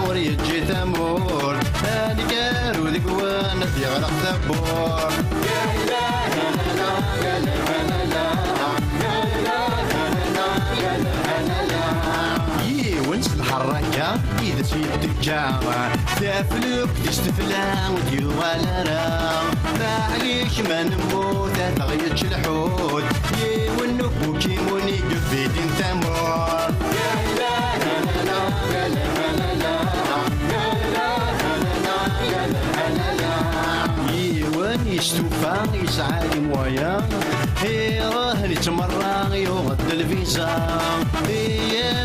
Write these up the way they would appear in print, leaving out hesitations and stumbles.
ور يجي ثمور هاني كارو ذيك وانا يغرق ثبور يا إله لا لا لا لا لا يا إله لا لا لا يونس الحركة إذا سيد الجامع تفلوك تستفلا وديوال راه ما عليك ما نموت تغيتش الحوت يونك وكيموني قفيدين ثمور يا إله لا لا لا لا لا يا إله لا لا لا يوان يستوفى يسعى مويا راه نتمرى يغد الفيزا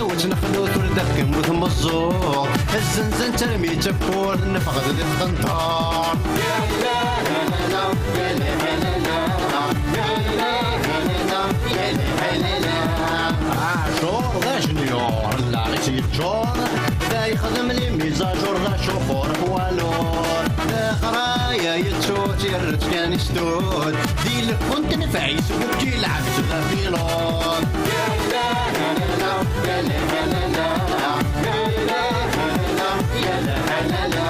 وتنخلو تردك موت مزور الزنزان ترمي تبور نفقد ذي القنطار يا إله لا لا لا لا يا إله لا لا لا عاشور ذا جنيور لا غيتي الجور ذا يخدم لي ميزاجور ذا شوفور والور ذا خرايا يتشوت يرت كان يستود ذي كنت نفعيس وكي لعبت ذا فيلون يا إله لا لا لا لا لا يا إله لا لا لا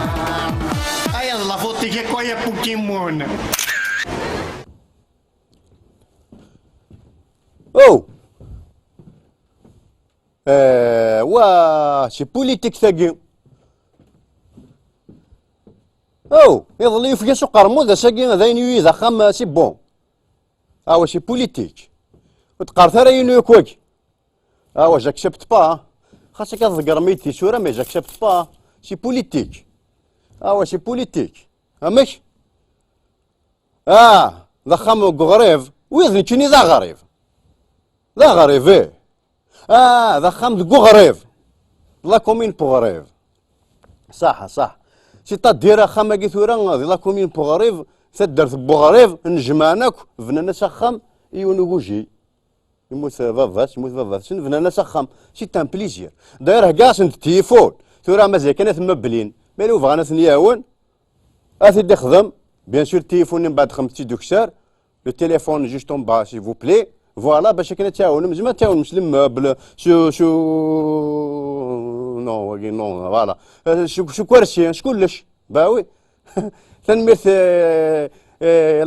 أي الله فوتي كي كويا بوكيمون او وا شي بوليتيك ثاقي او يظل يفقى سو قرمود ساقي ذاين يويذا خام سي بون شي بوليتيك وتقار ثرا ينو يكوك جاكسبت با خاصك تذكر ميتي سورة مي جاكسبت با سي بوليتيك شي بوليتيك اماك ذا خام غريف ويظن كيني ذا غريف ذا غريف ذا خام ذو غريف لا كومين بو غريف صح سي ديرا خام كي ثورا لا كومين بو غريف تدرت بو غريف نجمانك فنانا سخام يونو بوجي يموت باباس فنانا سخام سي تان بليزير داير كاع سنت تيفون ثورا مازال كانت مبلين مالو بغانا ثنياون اثي خدم بيان سور تيفون من بعد 5 دوكسار لو تيليفون جوست اون با سي فو بلي فوالا باش كنا تعاون زعما تعاون مش المبل شو نو فوالا شو كرسي شكلش باوي تنميت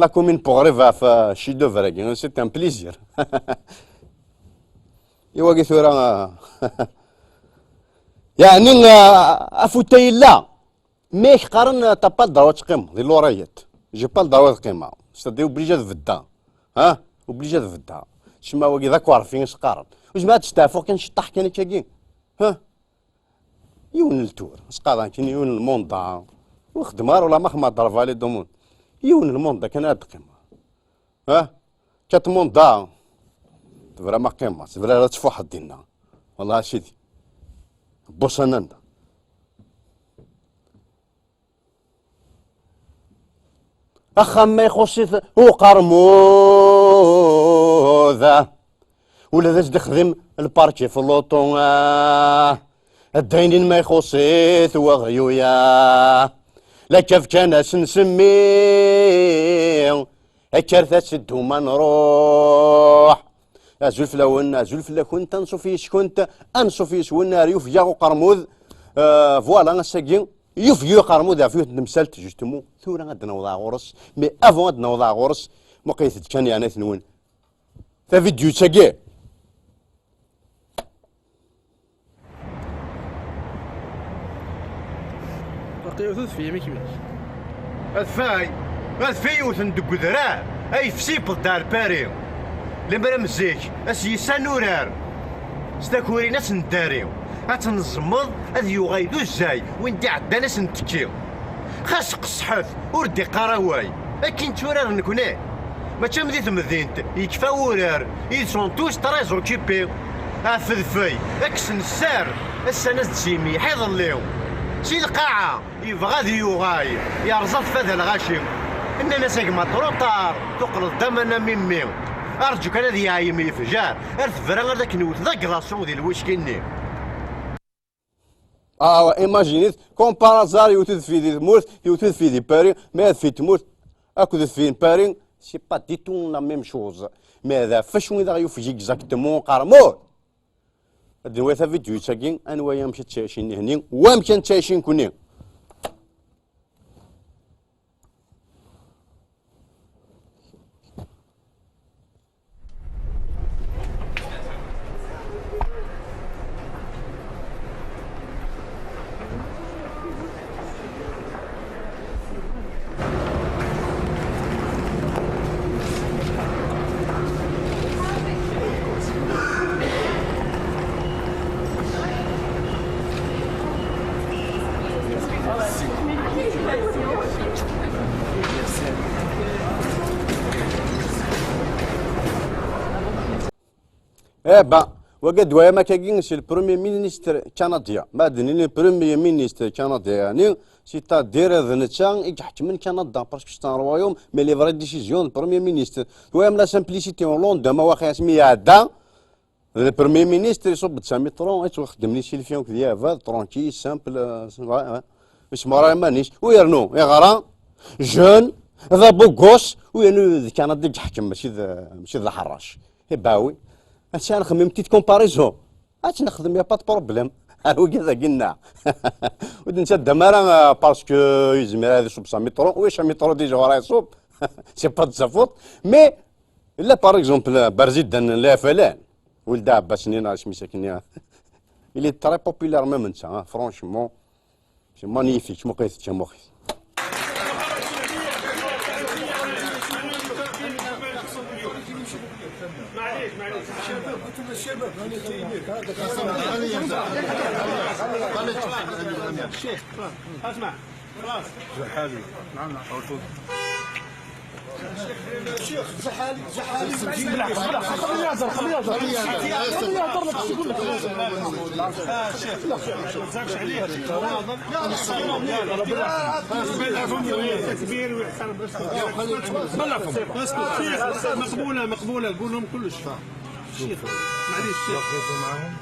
لا كومين بوغريفا في شي دو فراكي سي ان بليزير يواقي ثورا يعني افوتي لا ميك قارن طابا ضروات قيمه ديال لوريات جي با ضروات قيمه ستادي اوبليجا فدا اوبليجا فدا شما واقي ذاك عارفين اش قارن وجماعه تستافو كنشطح كان كاين يون التور اش قارن كاين يون الموندا وخدمار ولا ما ضرب على دومون يون الموندا كان هاد قيمه كات موندا تفرا ما قيمه تفرا تفوح دينا والله سيدي بوسنان أخا ما يخص هو قرموذا ولا ذا تخدم الباركي في اللوطو الدينين ما يخصيث وغيويا لا كيف كان سنسمي الكارثة سدو ما نروح أزول فلاون أزول فلا كنت أنصو فيش كنت أنصو فيش والنار يوفيا قرموذ فوالا نساقين يوفيو قرموذ فيو نمسالت جوستمو ثورا غاد نوضع غورس مي افون غاد نوضع غورس مقيت كان يعني ثنون فيديو تاكي باقي وثوث فيا ما كيماش هاد فاي وثندق ذراع اي فسيبل دار باريو لمرا مزيك اسيسا نورار ستاكوري ناس نداريو هتنزمض هذ يغيدو الزاي وين دي عدا ناس نتكيو خاص قصحث وردي قراواي اكين تورار نكوني ما تشمدي تمدينت يكفى ورار يسون توش تريز اوكيبي افذفي اكس نسار السنة تسيمي حيض الليو سي القاعة يبغى ذي يغاي يرزط فذا الغاشم اننا ساق مطروطار تقلط دمنا ميميو ارجو كان ذي عايم يفجار ارث فرا ذاك نوت ذاك غاصو ذي الوشكيني ايماجينيت كومبارازار يوتد في ذي مورت يوتد في ذي بارين ما في تموت اكو في بارين سي با دي تون لا ميم شوز ماذا فاش وين يوفي اكزاكتومون قرمود هاد نواتا فيديو يتاكين انوايا مشات تعيشين هني وامكن تعيشين كوني. با وقد ويا ما كاين سي البروميي مينيستر كنديا ما دني البروميي مينيستر كنديا يعني سي تا دير ذنتا يحكم من كندا باسكو سي ان رويوم مي لي فري ديسيزيون البروميي مينيستر ويا لا سامبليسيتي اون لوندا ما واخا سمي عدا البروميي مينيستر يصب 900 طرون يتخدم لي سيلفيون كديافا ترونكي سامبل اسمه راه مانيش ويرنو يغرا جون ذا بوغوس وينو كندا يحكم ماشي ذا حراش باوي هادشي انا خمم تيت كومباريزون هادشي نخدم يا با بروبليم هو كذا قلنا ود انت الدماره باسكو يزمر هذا يصوب 100 متر واش 100 متر ديجا وراه يصوب سي با تزافوت مي لا باغ اكزومبل برزيد لا فلان ولد عباس نينا سميتها كنيا الي تري بوبولار ميم انت فرونشمون سي مانيفيك مقيت مخي الشباب الشيخ اسمع خلاص زحالي نعم الشيخ زحالي خليه يهضر خليه يهضر لك يقول لك الشيخ ما تزعلش عليه كبير ويحترم مقبوله قول لهم كلش الشيخ معليش الشيخ معاهم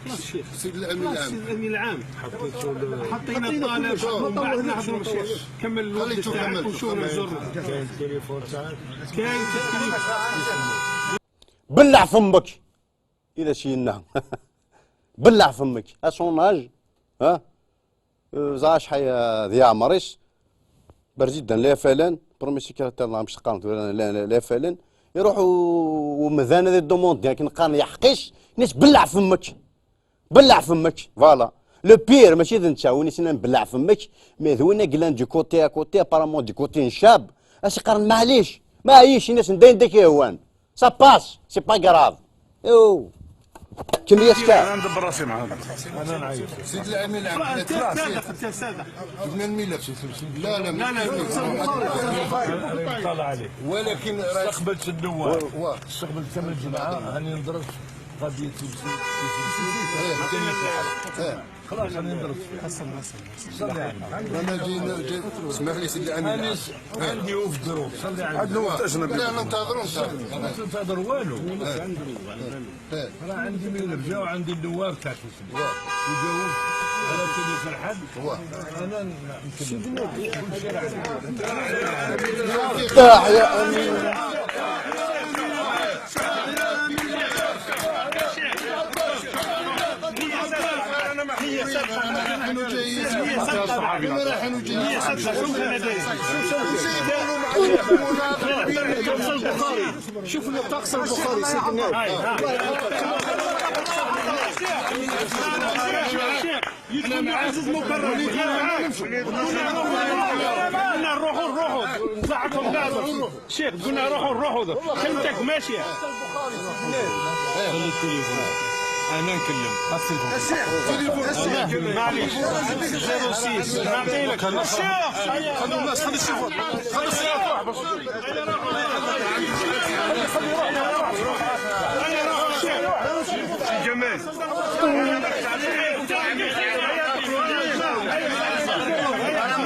خلاص الشيخ سيد الامين العام حطينا الطالب ومن بعد نحضروا الشيخ كمل الوقت تاعك ونشوف نزورنا كاين التليفون تاعك كاين بلع فمك اذا شينا بلع فمك اسوناج ها زاش حيا ذي عمريس برزيدا لا فلان برومي سيكريتير الله مش قانت لا فلان يروحوا ومذان هذه الدوموند لكن قان يحقيش ناس بلع فمك بلع فمك فوالا لو بير ماشي ذا انت وين سنا نبلع فمك مي ذوينا قلان دي كوتي كوتي ابارامون دي كوتي شاب اش قرن معليش ما عايش ناس ندين داك يهوان سا باس سي با كراف يو كمية كاع انا ندبر راسي معاه انا نعيط سيد الامين العام جبنا الملف لا طلع عليه ولكن استقبلت النواب استقبلت كم الجماعه راني ندرس قضيه خلاص راني ندرس حسن انا جاي اسمح لي سيدي الامين عندي وفد دروب عندنا وفد اجنبي لا ننتظروا ما تنتظر والو راه عندي ملف جا وعندي النواب تاع النواب وجاوب ولكن فرحان انا يمكن كل شيء يا امين شوف اللي طقس البخاري سيدنا معزز مكرم قلنا نروحوا نزعقهم لازم شيخ قلنا نروحوا كلمتك ماشيه خلي التليفون انا نكلم التليفون معليش 06 نعطي لك الشيخ خلي الناس خلي يشوفوا خلي السيارة جمال انا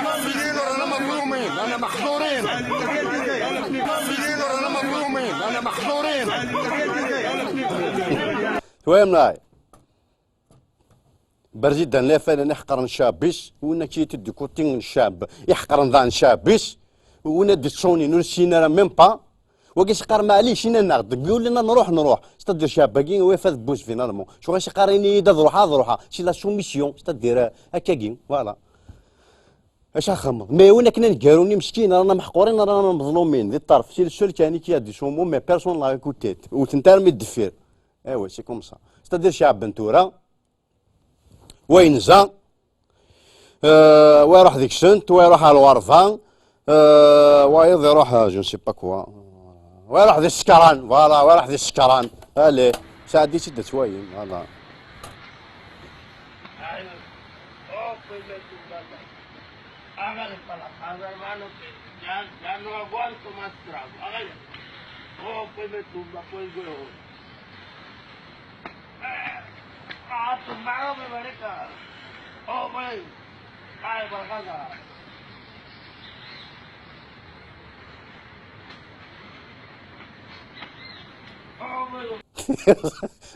مظلومين انا محظورين انا مظلومين انا محظورين وين ملاي برزيدا لا فانا يحقرن شابيس ونا كي تدي كوتين شاب يحقرن ذان شابيس ونا دي صوني نرسينا ميم با وكاش قار معليش انا ناخذ يقول لنا نروح ستادير شاباكين ويفاز بوز فينالمون شو غاش قاريني دا نروحها شي لا سوميسيون ستادير هكاكين فوالا اش اخمض مي وين كنا نكاروني مسكين رانا محقورين رانا مظلومين ذي الطرف سي السول كاني كي دي سومو مي بيرسون لا كوتيت وتنتار مي الدفير ايوا سي كوم سا ستادير شعب بنتورا وينزا ويروح ديك سنت ويروح على الورفان وايض يروح جو سي با كوا ويروح ذي السكران فوالا ويروح ذي السكران الي ساعدي شدة شويه فوالا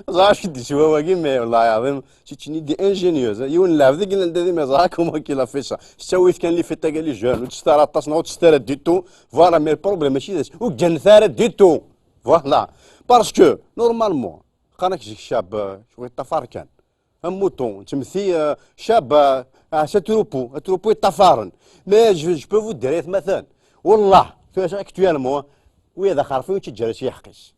زعاش دي شواواكي مي والله العظيم شتيني دي انجينيوز يون لعب ذيك الذي ما زعاكم كي لا فيشا شتاويت كان لي فيتا قال لي جون وتشترى تصنع وتشترى ديتو فوالا مي البروبليم ماشي ذاك وكان ثار ديتو فوالا باسكو نورمالمون قالك شاب شويه طفار كان موتون تمثي شاب ستروبو يطفارن مي جو بو فو دير مثلا والله اكتوالمون ويا خارفين وتجرى شي يحقيس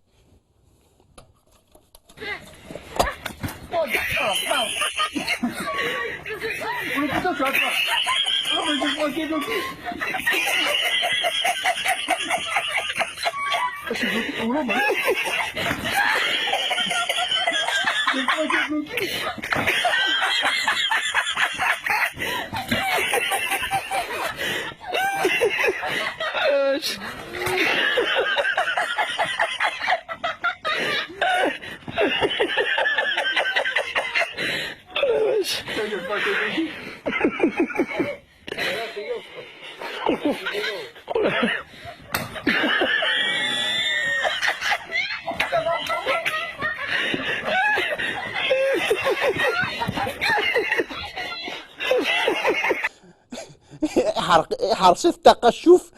حرصي التقشف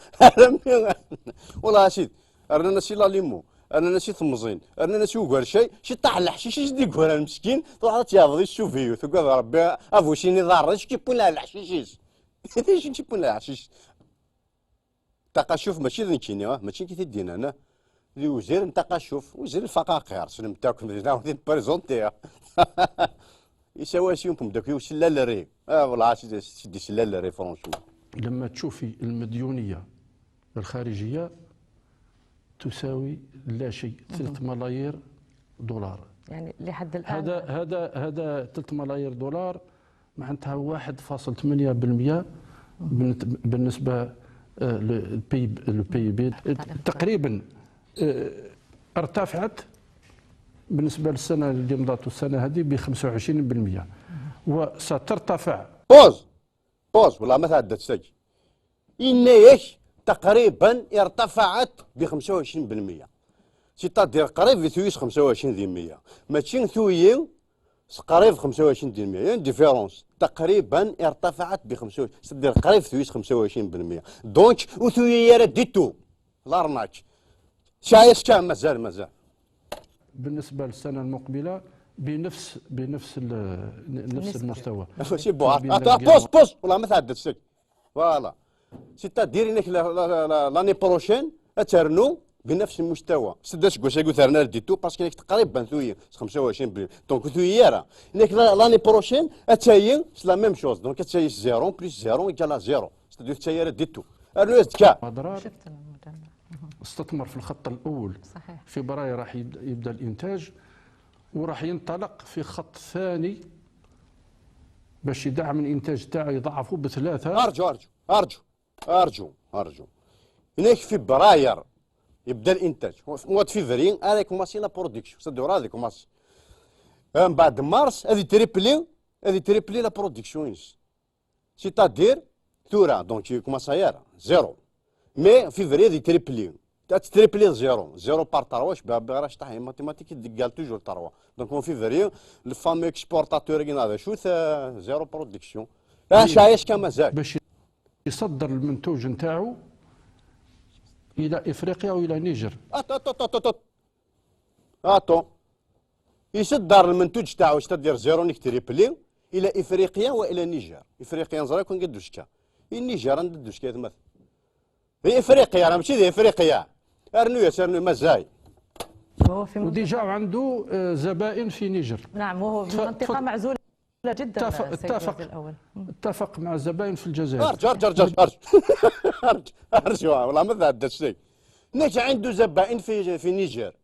والله سيد رانا ناسي لا ليمو رانا ناسي ثمزين رانا ناسي وكار شيء شي طاح الحشيش اش ديك ورا المسكين تروح تياضي السوفيو تقول ربي افوشيني ضار اش كيبون لها الحشيش اش كيبون لها الحشيش التقشف ماشي ذنكيني ماشي كي تدينا انا اللي وزير التقشف وزير الفقاقير سلم تاكم دينا بريزونتي يساوي سيومكم داك يوسلا ري والله سيدي سلا ري فرونشمون لما تشوفي المديونية الخارجية تساوي لا شيء 3 ملايير دولار يعني لحد الآن هذا 3 ملايير دولار معناتها 1.8% بالنسبة للبي بي تقريبا ارتفعت بالنسبة للسنة اللي مضات والسنة هذه ب 25% وسترتفع بوز والله ما تعدت شيء إنيك تقريبا ارتفعت ب 25% سيتادير قريب في ثويس 25% ماشي ثويين قريب 25% يعني ديفيرونس تقريبا ارتفعت ب 25 سيتادير قريب ثويس 25% دونك وثويا راه ديتو لارناك شايس كان مازال بالنسبة للسنة المقبلة بنفس المستوى سي بوز والله ما تعدت شيء فوالا سيتادير انك لاني بروشين اترنو بنفس المستوى سداش كواش يقول ثرنا ديتو باسكو انك تقريبا ثويه 25% دونك ثويه راه انك لاني بروشين اتاين سي لا ميم شوز دونك اتاي 0 بلس 0 يكال 0 سداش تاير ديتو ارنو ذكا استثمر في الخط الاول صحيح. فبراير راح يبدا الانتاج وراح ينطلق في خط ثاني باش يدعم الانتاج تاعه يضعفه بثلاثه. ارجو هناك في فبراير يبدا الانتاج مواد فيفري انا كوماسي لا برودكسيون صدور هذه كوماسي من بعد مارس هذه تريبلي لا برودكسيون سيتادير ثورا دونك كوماساير زيرو مي فيفري هذه تريبلي زيرو بار 3 واش راش طاح ماتيماتيك قال توجور 3 دونك اون فيفري لو فام اكسبورتاتور هذا شو زيرو برودكسيون شايش كان مازال باش يصدر المنتوج نتاعو الى افريقيا والى نيجر. اتو يصدر المنتوج تاعو تدير زيرونيك تريبلي الى افريقيا والى نيجر. افريقيا نزرا كون قدو شكا النيجر ندو شكا تمثل هي افريقيا راه ماشي دي افريقيا ارنو مازاي. وهو في وديجا عنده زبائن في نيجر. نعم، وهو في منطقة معزولة جدا. اتفق مع الزبائن في الجزائر. ارجع والله ما ذا الشيء. نيجا عنده زبائن في نيجر،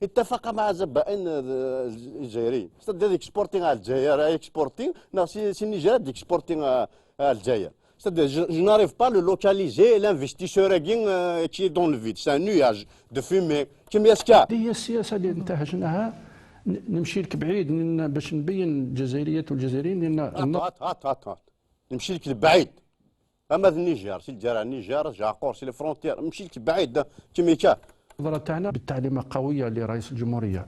اتفق مع زبائن الجزائريين. c'est-à-dire exporting على الجزائر exporting سي نيجر exporting على الجزائر. c'est-à-dire je n'arrive pas à le localiser l'investisseur qui est dans le vide. c'est un nuage de fumée كيما يسكا. هي السياسة اللي انتهجناها. نمشي لك بعيد باش نبين الجزائريات والجزائريين لان هات نمشي لك بعيد. اما النيجر سي الجزائر النيجر جاكور سي لي فرونتيير نمشي لك بعيد كيما كان. النظرة تاعنا بالتعليمة قوية لرئيس الجمهورية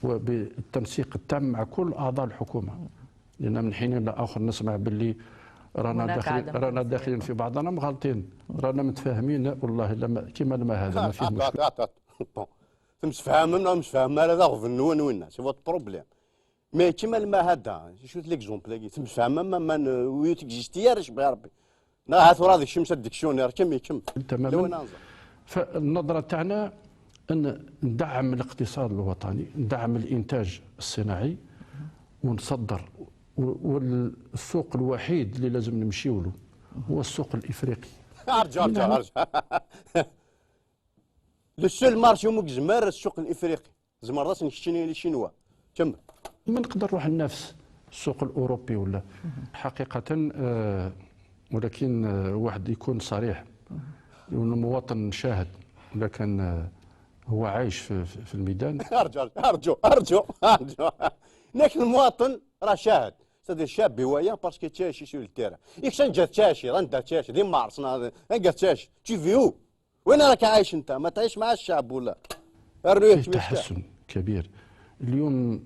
وبالتنسيق التام مع كل أعضاء الحكومة، لأن من حين لآخر نسمع باللي رانا داخلين في بعضنا مغالطين، رانا متفاهمين والله لما كيما لما هذا ما فيه مشكل. مش فاهم هذا غفن وين سي فوت بروبليم. مي كيما لما هذا شوف ليكزومبل مش فاهم ما ويوت اكزيستيارش بربي هاتو راضي شمس الديكسيونير كم تماما. فالنظرة تاعنا أن ندعم الاقتصاد الوطني، ندعم الإنتاج الصناعي ونصدر، والسوق الوحيد اللي لازم نمشيو له هو السوق الإفريقي. ارجع لو سول مارشي مو زمار السوق الإفريقي زمر راس نشتري لي شينوا كمل. ما نقدر نروح لنفس السوق الأوروبي ولا حقيقة. ولكن واحد يكون صريح، يكون المواطن شاهد اذا كان هو عايش في الميدان. ارجو لكن المواطن راه شاهد. سادي شاب بوايا باسكو تشاشي سو التيرا يكشن جات تشاشي راه تشاشي دي مارس قالت تشاشي تشوفيو وين راك عايش انت؟ ما تعيش مع الشعب ولا في تحسن كبير اليوم.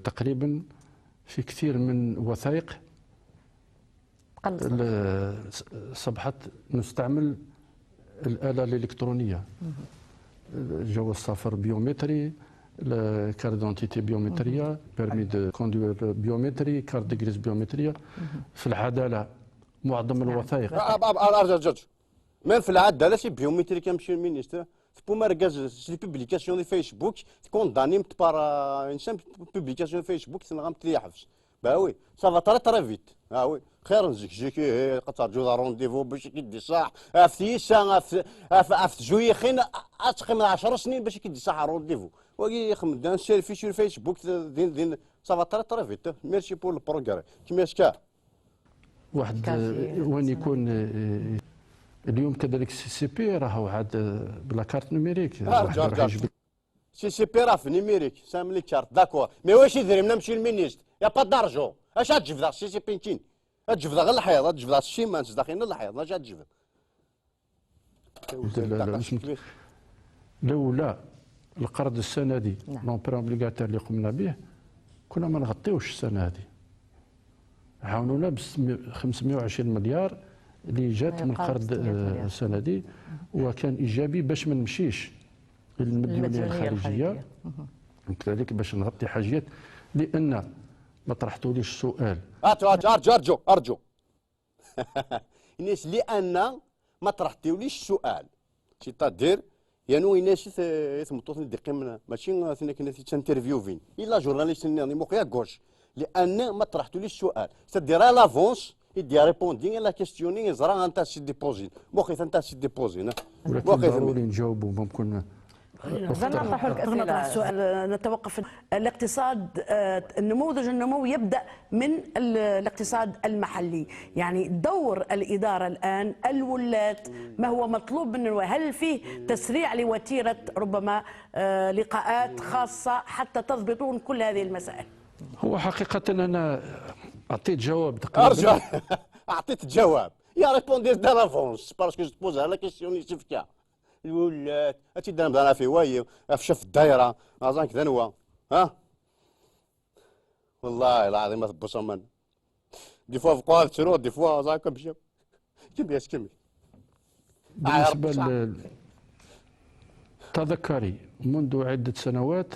تقريبا في كثير من وثائق صبحت نستعمل الآلة الإلكترونية، جواز السفر بيومتري، كارت دونتيتي بيومترية، بيرمي دو كوندوير بيومتري، كارت دي غريس بيومترية. في العدالة معظم الوثائق ميم في العدالة سي بيومتري كمشي المينيستر تبو مركز سي بوبليكاسيون دي فيسبوك كوندانيمت بار انسان بوبليكاسيون فيسبوك تنغمت لي حبس. با وي سافا تري فيت. وي خير نزكجيكي قد ترجو رونديفو باش كيدي صح افتيسا افت جويخين اتقيم 10 سنين باش كيدي صح رونديفو وكي يخمم سيلفي في الفيسبوك دين سافا تري فيت. ميرسي بور البروغرام كيما شكا واحد وين يكون اليوم كذلك سي بي راهو عاد بلا كارت نوميريك. سي بي راه في نيميريك سام لي كارت داكور. مي واش يدير نمشي للمينيست يا با دارجو اش تجبد سي بينتين تجبد غير الحيض تجبد الشيمان داخلين الحيض اش تجبد. لولا القرض السندي لومبرون اوبليغاتير اللي قمنا به كنا ما نغطيوش السنه هذه. عاونونا ب 520 مليار اللي جات من القرض السندي وكان ايجابي باش ما نمشيش للمديونيه الخارجيه كذلك باش نغطي حاجيات. لان ما طرحتوليش سؤال. ارجو الناس لان ما طرحتوليش سؤال سيتادير يانو الناس يثمطوا دقيقه ماشي كنا تانترفيوفين الا جورناليست موقع غوش لان ما طرحتوليش سؤال سيتادير لافونس يدي ريبوندين لا كيستيونين زرا انت سي ديبوزي مخي انت سي ديبوزي. ولكن ضروري نجاوبوا ممكن نطرح لك أسئلة. السؤال نتوقف الاقتصاد. النموذج النمو يبدأ من الاقتصاد المحلي، يعني دور الإدارة الآن الولاة ما هو مطلوب منه؟ هل فيه تسريع لوتيرة ربما لقاءات خاصة حتى تضبطون كل هذه المسائل؟ هو حقيقة أنا أعطيت جواب تقريبا. أرجع أعطيت جواب يا ريبوندير دافونس باسكو جو بوز لا كيسيون اللي شفتها الولاد هاتي دار مثلا في واي في شف الدايره اظن كذا نوا ها والله العظيم ما تبصم من دي فوا فقوا تشرو دي فوا زاك مشى كمل بالنسبه تذكري منذ عدة سنوات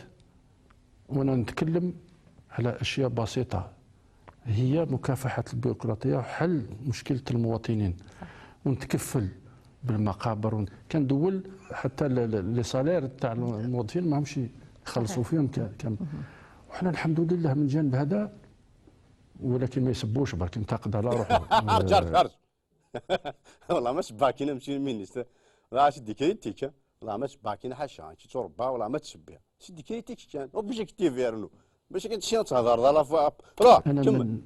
وانا نتكلم على اشياء بسيطه هي مكافحه البيروقراطيه وحل مشكله المواطنين، ونتكفل بالمقابر، كندول حتى لي سالير تاع الموظفين ما همش يخلصوا فيهم كم. وحنا الحمد لله من جانب هذا، ولكن ما يسبوش برك ينتقد على روحه. خرج والله ما شباكين نمشي للمينيستر راه شدي كريتيك والله ما شباكين حاشا كي تربى والله ما تشبيها شدي كريتيك كان اوبجيكتيف يرنو باش كنتشي تهضر لا فوا راه انا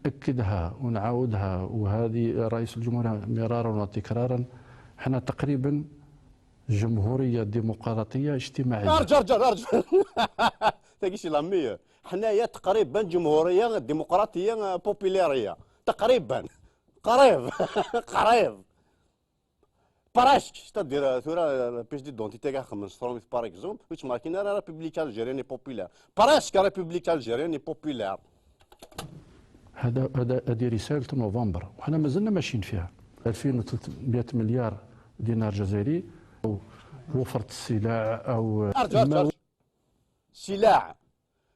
ناكدها ونعاودها، وهذه رئيس الجمهوريه مرارا وتكرارا، حنا تقريبا جمهوريه ديمقراطيه اجتماعيه. ارجع تاكيشي لامي حنايا تقريبا جمهوريه ديمقراطيه بوبيليريه تقريبا قريب براشك c'est-à-dire ثورة بيش دي دونتيتي كاع 5 باغ اكزومبل ويتش ماركين لا ريبوبليك الجيرياني بوبيلار براشك ريبوبليك الجيرياني بوبيلار. هذه رساله نوفمبر وحنا مازلنا ماشيين فيها. 2300 مليار دينار جزائري وفرت السلع او سلع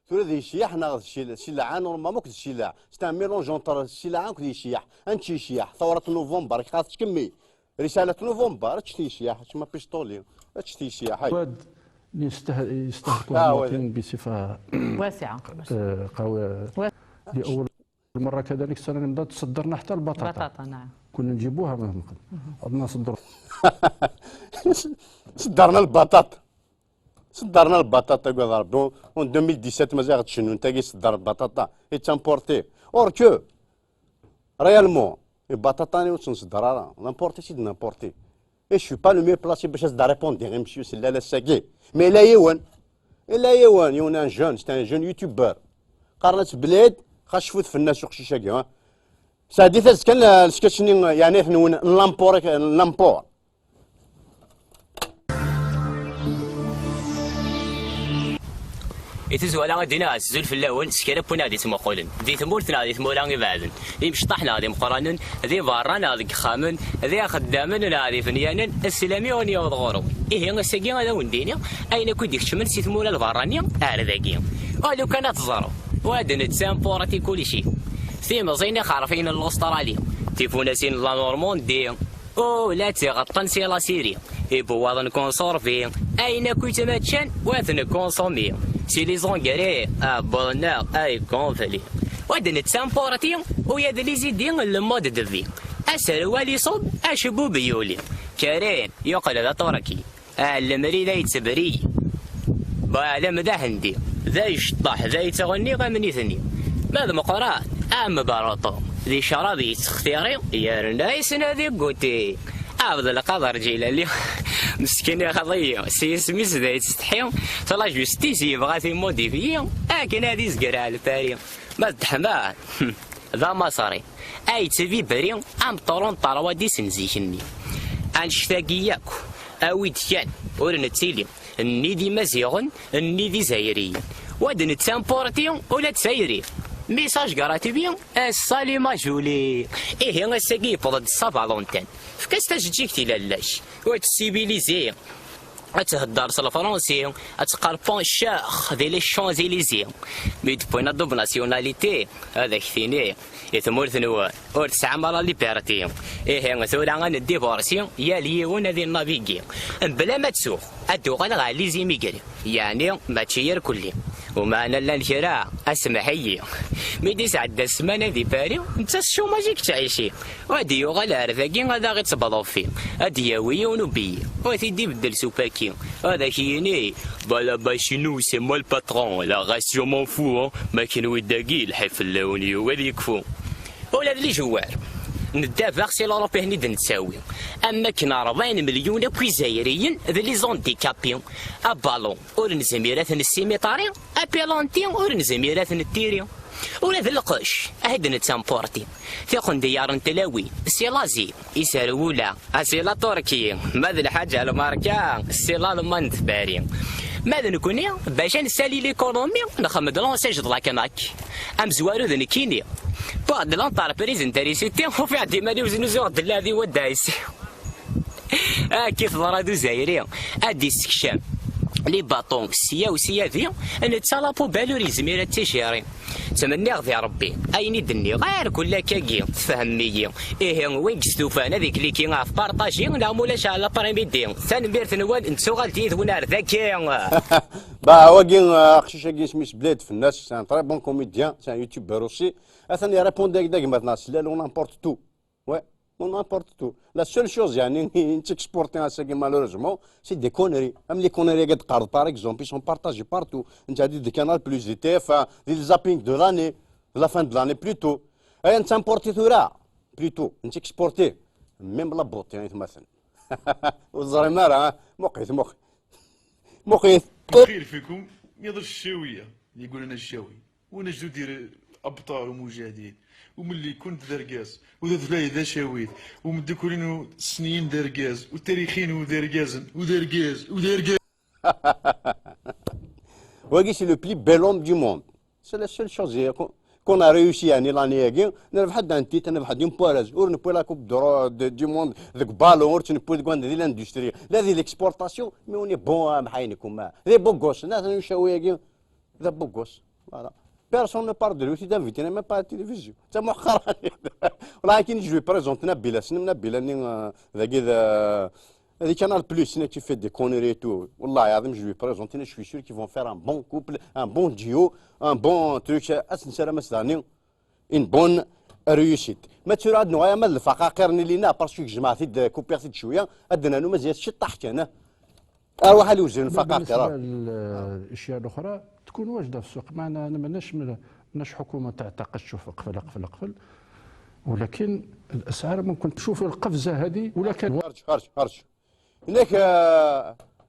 ثورة ذي الشياح ناخذ السلع نورمالمون كد السلع ستا ميلونج اونتر السلع وكد الشياح انتي شياح ثورة نوفمبر خاص تكمي رسالة نوفمبر تشتي شياح تسمى بيستولي تشتي شياح هاي يستهلكوا المواطنين بصفة واسعة قوية. لأول مرة كذلك السنة اللي مضت صدرنا حتى البطاطا. نعم. كنا نجيبوها من عندنا نصدروا. صدرنا البطاطا قال ربي اون 2017 مازال غتشنو انت كي صدر البطاطا اي تامبورتي اور كو ريالمون البطاطا ني وتنصدر راه نامبورتي سي نامبورتي اي شو با لو ميو بلاسي باش نصدر ريبوندي غير مسيو سلاله ساكي مي لا يوان يون ان جون سي ان جون يوتيوبر قارنت بلاد خاشفوت في الناس وقشي شاكي ها ساديث كان سكاتشني يعني لامبور يتزولا دينا الزول في الاول سكر بونادي تما قولن دي ثمورتنا دي ثمورا غيبعدن دي مشطحنا دي مقرانن دي بارانا دي خامن دي خدامن نادي فنيانن السلامي وني وضغورو ايه غساكي هذا ونديني اين كنت ديك شمل سي ثمورا البرانيه على ذاكي ولو كانت تزارو وادن تسامبورتي كل شيء في مزينه خارفين الاستراليا تيفوناسين لا نورموند دي او لا تغطن سي لا سيريا يبوظن كونسورفي اين كنت ماتشان واثن كونسومي سي لي زونغاري بونور اي كونفلي ودن تسامبورتي ويا ذي زيدين المود دفي السروالي صوب اشبو بيولي كريم يقل ذا طركي المري ذا يتبري بعلم ذا هندي ذا يشطح ذا يتغني غمني ثني ماذا مقران بارطو ذي شرابي يتختيري يا رنايس نادي قوتي عبد القدر جيلالي مسكين يا خضيه سي سميس ذا يتستحيو طلع جوستيسي يبغى في موديفيو لكن هذه زقرا على الباري ما تحماه ذا مصري اي تبي بري ام طرون طروا دي سنزيشني انشتاقياك اويد كان ورنتيلي النيدي مزيغن النيدي زايري ودن تامبورتيو ولا تسايري ميساج قراتي بيان الصالي ماجولي ايه غساقي بضد الصفا لونتان فكاس تجيك تلالاش وتسيبيليزي اتهدر الفرنسي اتقربون الشاخ دي لي شانزيليزي مي بوين دوب ناسيوناليتي هذا كثيني يثمور ثنوان اور تسعمر ليبرتي ايه غثورا غندي بورسي يا ليون هذه النافيكي بلا ما تسوق ادو غير غاليزي ميكري يعني ما تشير كلي ومعنا لا الشراء اسمحي ميدي سعد السمانه ذي باري انت شو ماجيك تعيشي وادي يوغال ارثاكي هذا غير تبضو فيه ادي ياوي ونبي وثيدي بدل سوباكي هذا كيني بلا باشينو سي مو الباترون لا غاسيو مون فو ما كانوا يداكي الحفل اللوني وهذا يكفو ولا اللي جوار ندافع سي لوروبي هني نتساوي اما كنا 40 مليون جزائريين ذي لي زونديكابيون ابالون اور نزميرات السيميطاري ابيلونتي اور نزميرات التيري ولا ذي القش هيد نتسامبورتي ثيقن ديار نتلاوي سي لازي يسارولا سي لا تركي ماذا الحاجه الماركه سي لا المانت باري ماذا نكوني باش نسالي ليكونومي نخمد لونساج دلاكناك ام زوارو ذا نكيني بعد لانطار بريزنتاريسيتي وفي عندي مالي وزنوزو الذي ودايسي كيف ضرادو زايري ادي استكشام لي باطون سيا وسيا ذي انا تسالابو بالو زميرة تيشيري تمنى غذي ربي ايني دني غير كل كاكي تفهمني ايه وين كستوفان هذيك اللي كي غاف بارطاجي لا مولاش على بريميدي ثاني نوال انت غالتي ونار ذاكي با هو كي خشيشه كي سميس بلاد في الناس سي ان تري بون كوميديان سي ان يوتيوبر اوسي اثني ريبوندي داك ماتنا سلال و نامبورت تو وي on n'importe tout. La seule chose, yani, t'exporter à ce qui malheureusement, c'est des conneries. Même les conneries que tu par exemple, ils sont partagés partout. On a dit des canaux plus, des TF1, des zappings de l'année, de la fin de l'année plutôt. Et on s'importe tout là, plutôt. On s'exporter. Même la beauté, hein, مثلا. والزرمار ها مقيت مقيت خير فيكم يضر الشاويه اللي يقول انا الشاوي وانا جدو دير ابطال ومجاهدين وملي كنت دركاز وذا فلاي ذا شاويت ومدكولين سنين دركاز وتاريخين ودركازن ودركاز وقي سي لو بلي بيل هوم دو موند سي لا سول شوز كون ا ريوسي يعني لاني ياكي نربح حد انتي تنربح ديم بوراز اور نبوي لا كوب دو موند ذاك بالون اور نبوي كوان دي لاندستري لا دي ليكسبورتاسيون مي اوني بون محاينكم ذي بوغوس ناس نشاوي ياكي ذا بوغوس فوالا Personne ne parle de lui, tu t'invites même pas à la télévision. C'est moi qui ولكن je vais présenter Nabila, c'est Nabila les Canal Plus qui fait des conneries et tout. Wallah, je vais présenter, je suis sûr qu'ils vont faire un bon couple, un bon duo, un bon truc. Une bonne réussite. ما تراد نوعا من الفقاقير لينا باسكو جماعتي كوبيرتي شويه ادنا له مزيان شي طاح انا اروح على وزن الفقاقير. الاشياء الاخرى تكون واجده في السوق. معنا ماناش حكومه تعتقد شوف قفل ولكن الاسعار ممكن تشوف القفزه هذه ولا كان هرج هناك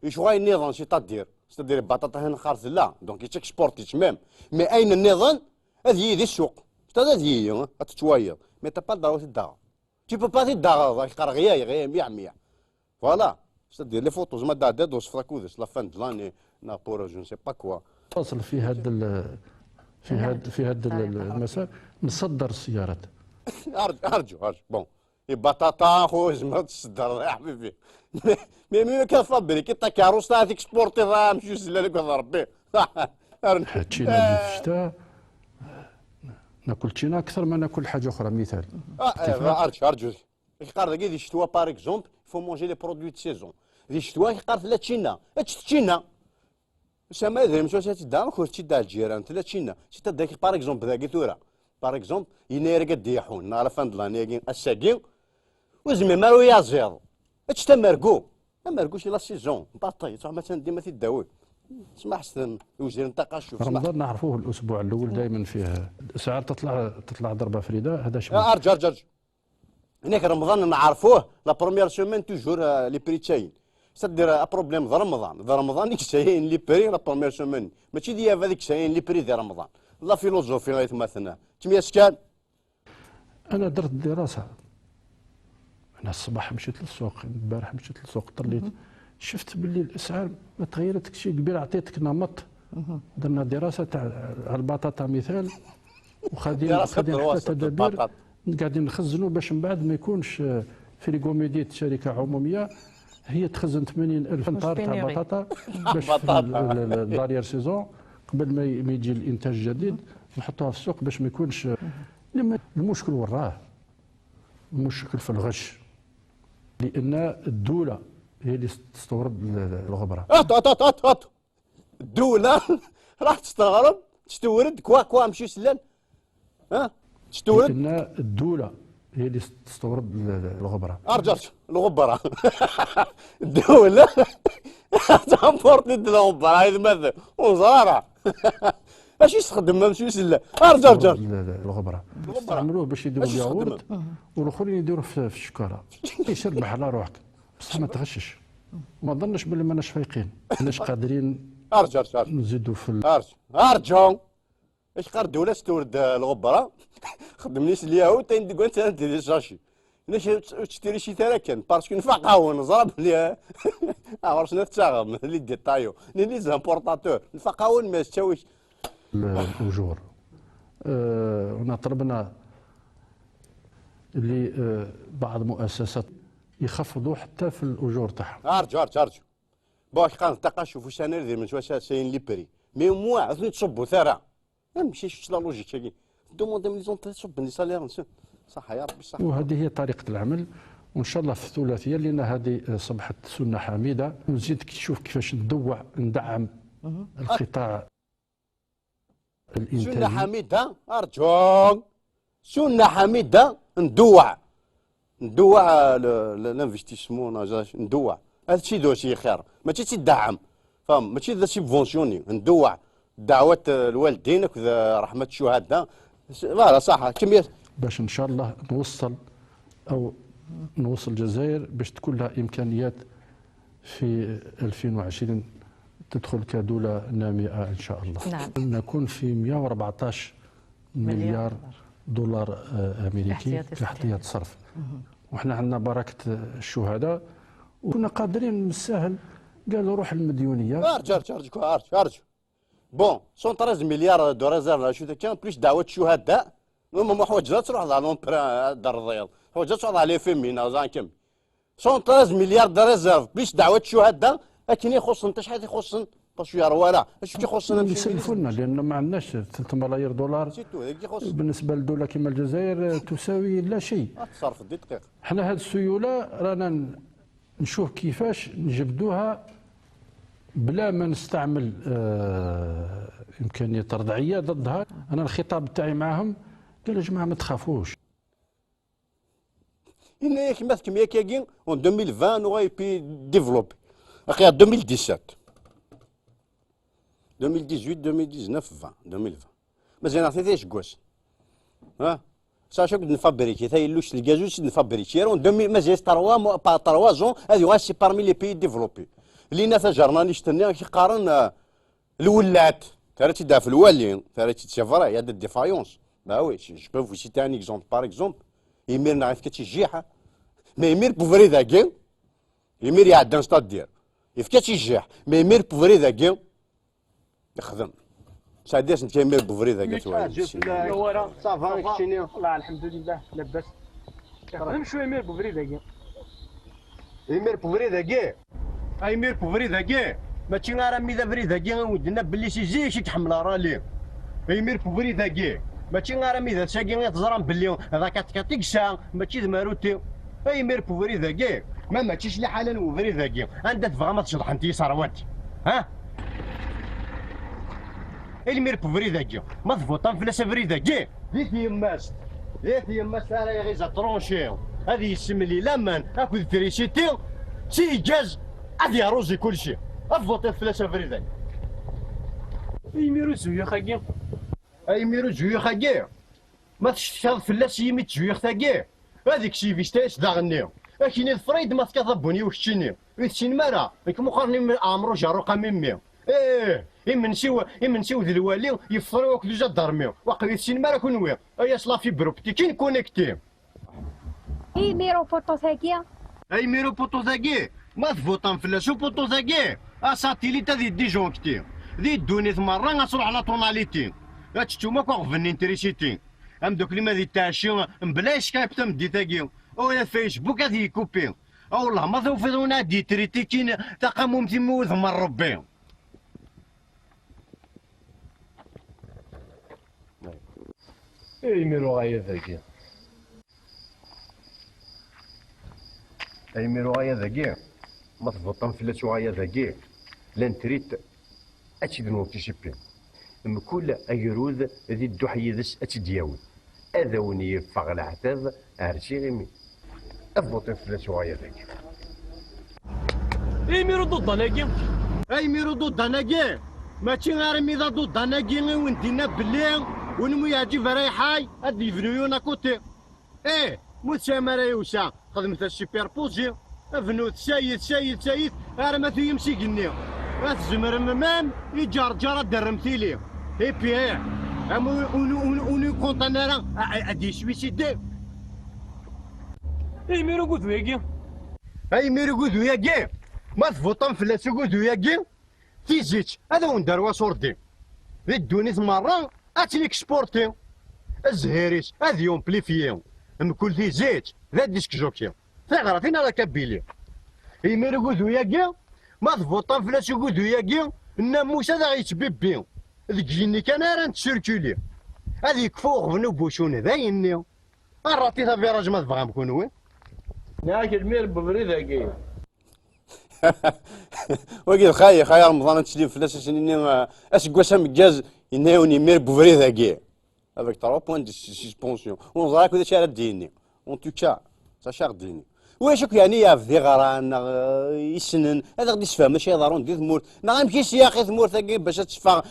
يشغل النظام ستادير بطاطا هنا خارج لا دونك يتكسبورتي تمام مي اين النظام هذه هي السوق هذه هي تتوايض مي تا با ضروري تدار تي بو با تدار غيا 100 فوالا ستادير لي فوتوز ما دادوس فراكودس لا فان دو لاني نابورا جو نسي با كوا فاصل في هذا المساء نصدر السيارات. ارجو بون بطاطا خو زعما تصدر يا حبيبي مي كنفبريك تا كاروس تاع تيكسبورتي راه مشي سلالك ربي حتشينا اللي في الشتاء ناكل تشينا اكثر ما ناكل حاجه اخرى. مثال ارجو يقار دي الشتوا باغ اكزومبل فو مونجي لي برودوي دو سيزون دي الشتوا يقار لا تشينا تشينا سما يدير مشى تدام كل شي تاع الجيران تلا تشينا شي تداك باغ اكزومبل ذاك تورا باغ اكزومبل يناير قد يحون على فان دلاني الساكين وزمي مالو يازير تمرقو شي لا سيزون باطي صح مثلا ديما تداول اسمح حسن وزير نتاقا شوف رمضان نعرفوه الاسبوع الاول دائما فيه الاسعار تطلع ضربه فريده. هذا شيء ارجع هناك رمضان نعرفوه لا بروميير سيمين توجور لي بري تاين سدير بروبليم ذا رمضان ديك ساين لي بري لا بروميير سيمين ماشي ديال هذيك ساين لي بري ديال رمضان لا فيلوزوفي غايت مثلا تمية سكان. انا درت دراسه انا الصباح مشيت للسوق البارح مشيت للسوق طليت شفت باللي الاسعار ما تغيرت شي قبيل عطيتك نمط. درنا دراسه تاع البطاطا مثال وخادين حتى تدابير قاعدين نخزنوا باش من بعد ما يكونش فريغوميديت شركه عموميه هي تخزن 80,000 امتار تاع بطاطا باش في دارير سيزون قبل ما يجي الانتاج الجديد نحطوها في السوق باش ما يكونش. المشكل وراه المشكل في الغش لان الدوله هي اللي تستورد الغبره. الدوله راح تستورد كوا مشي سلال تستورد لان الدوله هي اللي تستورد الغبره. ارجع الغبره الدوله تامبورتي الغبره هذه ماذا وزاره اش يستخدم ماشي سلا ارجع الغبره يستعملوه باش يديروا الياغورت والاخرين يديروه في الشكاره. يربح على روحك بصح ما تغشش. ما ظنش بلي ماناش فايقين ماناش قادرين ارجع نزيدوا في ارجع اش قار الدوله تستورد الغبره خدمني اليهود تندقوا انت ندير شاشي ناش تشتري شي تراكن باسكو نفقعوا نزرب لي عرفنا تاغم اللي ديتايو لي زامبورطاتور نفقعوا ما تساويش الاجور. هنا طلبنا اللي بعض مؤسسات يخفضوا حتى في الاجور تاعهم. ارجو باش قال تلقى شوفوا سنه دير من شويه ساين لي بري مي موا عاوتاني تصبوا ثرى ما مشيش لا لوجيك هذه دوموندي من لي زونتري تصب لي سالير صح يا ربي صح. وهذه هي طريقه العمل، وان شاء الله في الثلاثيه لان هذه صبحت سنه حميده، ونزيد تشوف كيفاش ندعم القطاع الانتاجي. سنه حميده ارجوك، سنه حميده ندوع الانفستيسمون ندوع هذا الشيء دوسي خير ماشي تدعم فهم ماشي ذا سيبفونسيوني ندوع دعوات الوالدين وكذا رحمه الشهداء فوالا صح كمية باش ان شاء الله نوصل الجزائر باش تكون لها امكانيات في 2020 تدخل كدوله نامئه ان شاء الله. نعم. نكون في 114 مليار دولار امريكي كاحتياطي صرف. وحنا عندنا بركه الشهداء وكنا قادرين من السهل قالوا روح المديونيه. ارجو بون 113 مليار دو ريزيرف شو كان بليس دعوات الشهداء المهم حوايج تروح على لومبران دار الرياض حوايج تروح على فيمينا زان كم 113 مليار دو ريزيرف بليس دعوات الشهداء لكن يخص انت شحال يخص شويه ولا اش يخصنا يسلفونا لان ما عندناش 3 ملايير دولار بالنسبه لدوله كما الجزائر تساوي لا شيء. تصرف دي دقيق حنا هذه السيوله رانا نشوف كيفاش نجبدوها بلا ما نستعمل امكانيه ترضعيه ضدها. انا الخطاب تاعي معهم قال يا جماعه ما تخافوش. إن ياك مثل ياك ياكين اون 2020 نوغي بي ديفلوبي اخي 2017 2018 2019 2020 مازال نعطي كواس ها ساشا كنت نفابريكي ثاي لوش الكازوس نفابريكي رون مازال 3 زون هذه غا سي بارمي لي بي ديفلوبي لينا تجرنا نشتني كيقارن الولات ترى تدافع في الوالين ترى تشافرا يا دي ديفايونس با وي جو بو فو سيتي ان اكزومبل بار اكزومبل يمير نعرف كتشي جيحه ما يمير بوفري ذاكي يمير يعدن ستاد دير يفكاتشي الجيح ما يمير بوفري ذاكي يخدم ساديس انت يمير بوفري ذاكي نورا صافا كتشيني والله الحمد لله لاباس خدم شويه يمير بوفري ذاكي يمير بوفري ذاكي يمير بوفري ذاكي ماشي غير ميدا فري ذاكي ودنا بلي شي زيك شي تحمل رالي يمير بوفري ذاكي ماشي غير ميدا ساكي تزرم بلي هذاك كاتيكسا ماشي ذماروتي يمير بوفري ذاكي ما ماشيش لي حالا وفري ذاكي انت تبغى ما تشطح انت ثروات ها المير بوفري ذاكي ما تفوطن فلاس فري ذاكي ديك يماس انا يا غيزا طرونشي هذه يسمى لي لامان اكو تريسيتي سي جاز هذه روزي كل شيء افوطن فلاس فري ذاكي يميرو زويا خاكي يميرو زويا خاكي ما تشتغل فلاس يميت زويا خاكي هذيك شي فيشتاش داغني اكيني الفريد ما تكذبوني وكتشيني ويتشين مالا لك مقارني عمرو جارو قميمي يمنسيو ذي الوالي يفطروا وكل جا درميو واقع يتشين مالا كونوي ايا صلافي بروبتي كين كونيكتي ميرو بوطو ثاكيا ميرو بوطو ثاكي ما تفوطن فلاسو بوطو ثاكي ساتيليتا ذي ديجونكتي ذي الدونيت مرة غتروح على طوناليتي هاتشتوما كوغ فني انتريسيتي ام دوك لي ما ذي تاشي بلا سكايب تم دي ثاكي ولا فيسبوك هذه يكوبي والله ما توفيضونا دي تريتيكين تقاموم تيموذ من ربي يميرو غايا ذاكي يميرو غايا ذاكي ما تفوطن فلاسو غايا ذاكي لان تريت اتشي دنو تيشيبي مكل ايروذ ذي الدحي ذس اتدياوي اذوني يفغ العتاب ارشي غيمي افوطن فلاسو غايا ذاكي يميرو ضد ناكي يميرو ضد ناكي ماشي غير ميدا ضد ناكي وندينا بلي ونمو يعجب رايحاي هاد يفنيونا كوتي موت سامر يوسا خدمت السوبر بوزي افنو سايد ما تو يمشي قني الزمر ممام يجار جارة درمتيلي بي اونو كونتانيرا ادي سويسيدي يميرو قدو ياكي يميرو قدو ياكي ما تفوطن فلاسو قدو ياكي تيزيت هذا وين داروا صوردي ذي الدونيت مرة اتليك سبورتي الزهيريس هذا يوم بليفيون كل ذي زيت ذا ديسك جوكي ثغرتين على كابيلي يمير قدو ياكي ما تفوطان فلاش قدو ياكي الناموس هذا غيتبيبي ذيك جيني كان راه تسيركولي هذه يكفوغ بنو بوشون ذايني الراتي ذا فيراج ما تبغى مكونوين ياك المير ببريد هكي وقيل خاي رمضان تسليم فلاس سنين اسكوا مجاز يناوني مير بوفريد هكي avec 3 points de suspension ونظراك وذا شارع ديني اون تو تشا سا شار ديني واش يعني يا في غران يسنن هذا غادي يسفهم ماشي يضرون دي ثمور ما غيمشيش يا اخي ثمور ثقي باش تشفى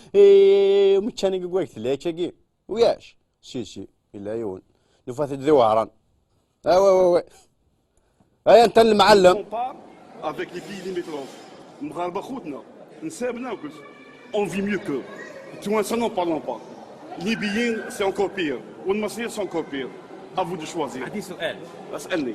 متشاني كواك ثلاثه وياش سي الا يون نفات ذي وهران وي هيا انت المعلم avec les pays limitrophes المغاربه خوتنا نسابنا وكل on vit mieux que Tunisiens n'en parlons pas Libyens c'est encore pire والمصريين c'est encore pire à vous de choisir عندي سؤال اسالني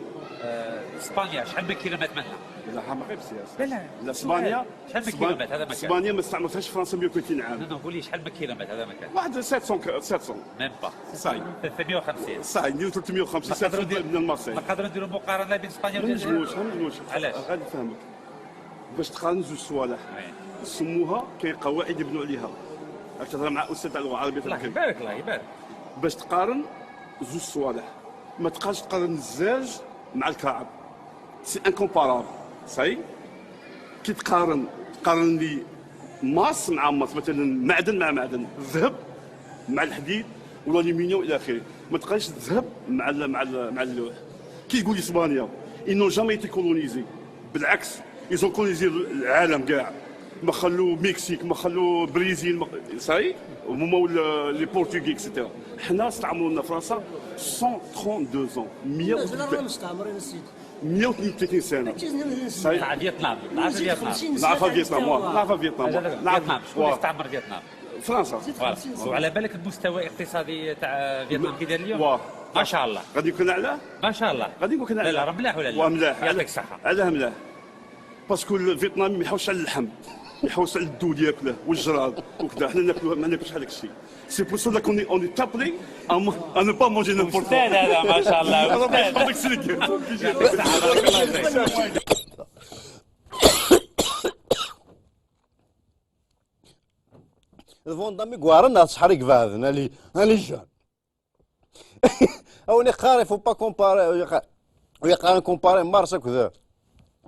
اسبانيا شحال من كيلومتر منها؟ لا ما غير بسياسه لا اسبانيا شحال من كيلومتر هذا مكان؟ اسبانيا ما استعمرتهاش فرنسا 130 عام نقول لي شحال من كيلومتر هذا مكان؟ واحد 700 ميم با صاي 350 صاي نديرو 350 700 من المارسيل نقدروا نديروا مقارنه بين اسبانيا والجزائر علاش؟ علاش؟ غادي نفهمك باش تقارن زوج صوالح سموها كاين قواعد يبنوا عليها راك تهضر مع استاذ تاع اللغه العربيه الله يبارك الله يبارك باش تقارن زوج صوالح ما تبقاش تقارن الزاج مع الكعب سي انكومبارابل صاي كي تقارن لي ماس مع ماس مثلا معدن مع معدن الذهب مع الحديد والالومنيوم الى اخره ما تقارنش الذهب مع اللوح كي يقول اسبانيا انو جامي تي كولونيزي بالعكس يزون كولونيزي العالم كاع ما خلو مكسيك ما خلو بريزيل صاي هما لي بورتوغي اكسيتيرا حنا استعمروا لنا فرنسا 132 ans 132 سنه مع فيتنام نعرف فيتنام فيتنام شكون استعمر فيتنام؟ فرنسا وعلى بالك المستوى الاقتصادي تاع فيتنام كي داير اليوم؟ ما شاء الله غادي يكون اعلى؟ ما شاء الله غادي يكون اعلى لا راه ملاح ولا لا؟ ملاح يعطيك الصحه علاه ملاح باسكو الفيتنامي ما يحوسش على اللحم يحوس على الدود ياكله والجراد وكذا حنا ناكلوه ما ناكلوش هذاك الشيء سي بور سو كون اون تابلي ان نو با مونجي نيمبورت استاذ هذا ما شاء الله الفوندامي قوارنا صحريك فهذا انا جان او نقاري فو با كومباري ويقارن كومباري مارسا كذا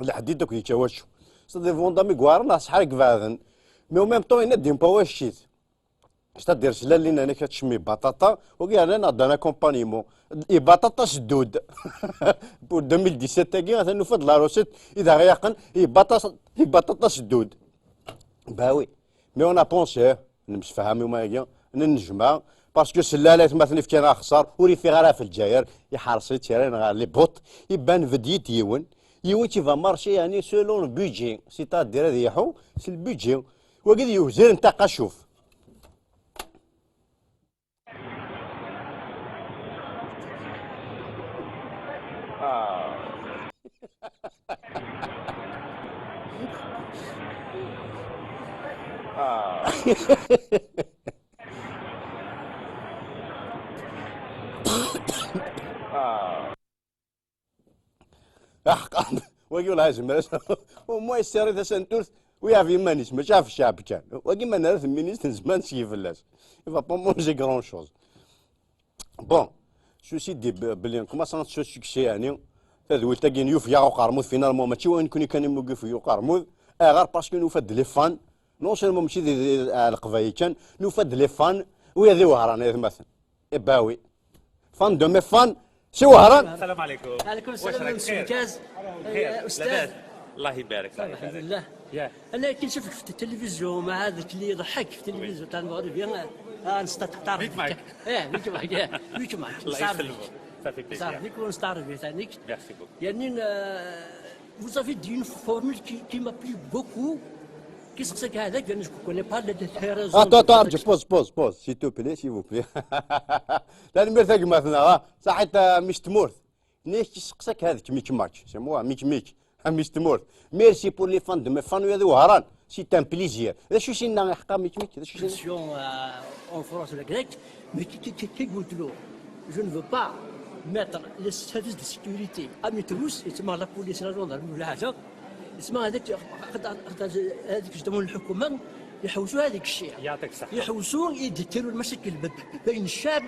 الحديد دوك يتشواشو صدي فوندامي قوارنا صحريك فهذا مي او ميم طون ينديم با واش شيت c'est-à-dire سلا لينا انا كتشمي بطاطا وكي انا نضنا كومبانيمون اي بطاطا شدود بور 2017 تاكي مثلا نفض لا روسيت اذا غيقن اي بطاطا شدود باوي مي اون بونسي نمش فهمي وما يجي ننجمع باسكو سلالات مثلا في كان خسر وري في غيرها في الجزائر يحرصي تيرين غير لي بوط يبان فديت يون تيفا مارشي يعني سولون البيجي سيتادير هذا يحو سي البيجي وقد يوزر انت قشوف احقا ويقول هاي ماش وما يسير ذا سنتورث ويا في مانيس ما شاف الشعب كان وكي ما نعرف مينيس زمان شي فلاس يفا با مونجي كرون شوز بون سوسي دي بلي كوماسون سو سوكسي يعني تذويل تاكين يوف يا قرمود فينالمون ماشي وين كوني كان موقف يو قرمود غير باسكو نوفد لي فان نون سيرمون ماشي القبايل كان نوفد لي فان ويا ذي وهران مثلا باوي فان دو مي فان سي وهران. السلام عليكم. وعليكم السلام ممتاز. استاذ الله يبارك فيك. الحمد لله. انا كي نشوفك في التلفزيون مع هذاك اللي يضحك في التلفزيون تاع المغرب نستطيع بيك معك. بيك معك بيك معك. الله يسلمك. صافي بيك. صافي بيك ونستعرف بك ثانيك. ميرسي بوك. يعني vous avez dit une formule qui m'a plu beaucoup. Qu'est-ce que c'est qu'avec je ne connais pas les raisons. Attends, pause, s'il te plaît, s'il vous plaît. لا نمرتك مثلا صحيت مش تمورث نيش تسقسك هذاك ميك ماتش سموها ميك مش تمورث ميرسي بور لي فان دو مي فان وهذا وهران سي تان بليزير هذا شو سينا حقا ميك هذا شو سينا اون فرونس ولا كريك مي كي قلت له جو ne veux pas mettre les services de sécurité à Métrousse, يسمى لا بوليس لا جوندارمي ولا حاجه، يسمى هذاك جدهم الحكومه يحوسوا هذاك الشيء. يعطيك الصحة. يحوسون يديروا المشاكل بين الشعب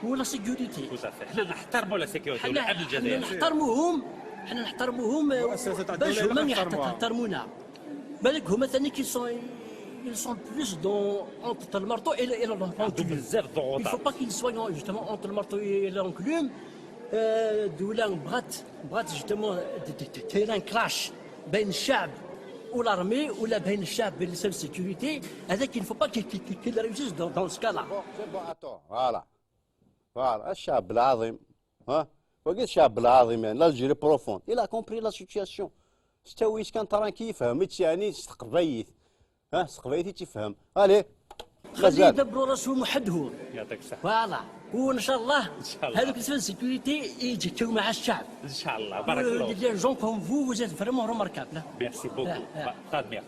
ولا سيكوريتي. احنا نحترموا لا سيكوريتي ولا قبل الجزائر. احنا نحترموهم باش هما يحترمونا. بالك هما ثاني كي ils sont plus entre le marteau et l'enclume. Il ne faut pas qu'ils soient justement entre le marteau et l'enclume. دولا بغات justement terrain clash بين الشعب والارمي ولا بين الشعب بين لي سيكوريتي. هذاك il ne faut pas qu'il réussisse dans ce cas-là. فوالا الشعب العظيم ها وقيت الشعب العظيم يعني الجيري بروفوند الى كومبري لا سيتياسيون ستويت كان ترانكي فهمت يعني استقبيت استقبيتي تفهم الي خليه يدبروا راسهم وحدهم. يعطيك الصحة. فوالا وان شاء الله هذوك لي سيكوريتي يجتوا مع الشعب ان شاء الله. بارك الله فيك. لي جون كوم فو êtes vraiment remarquable. ميرسي بوكو.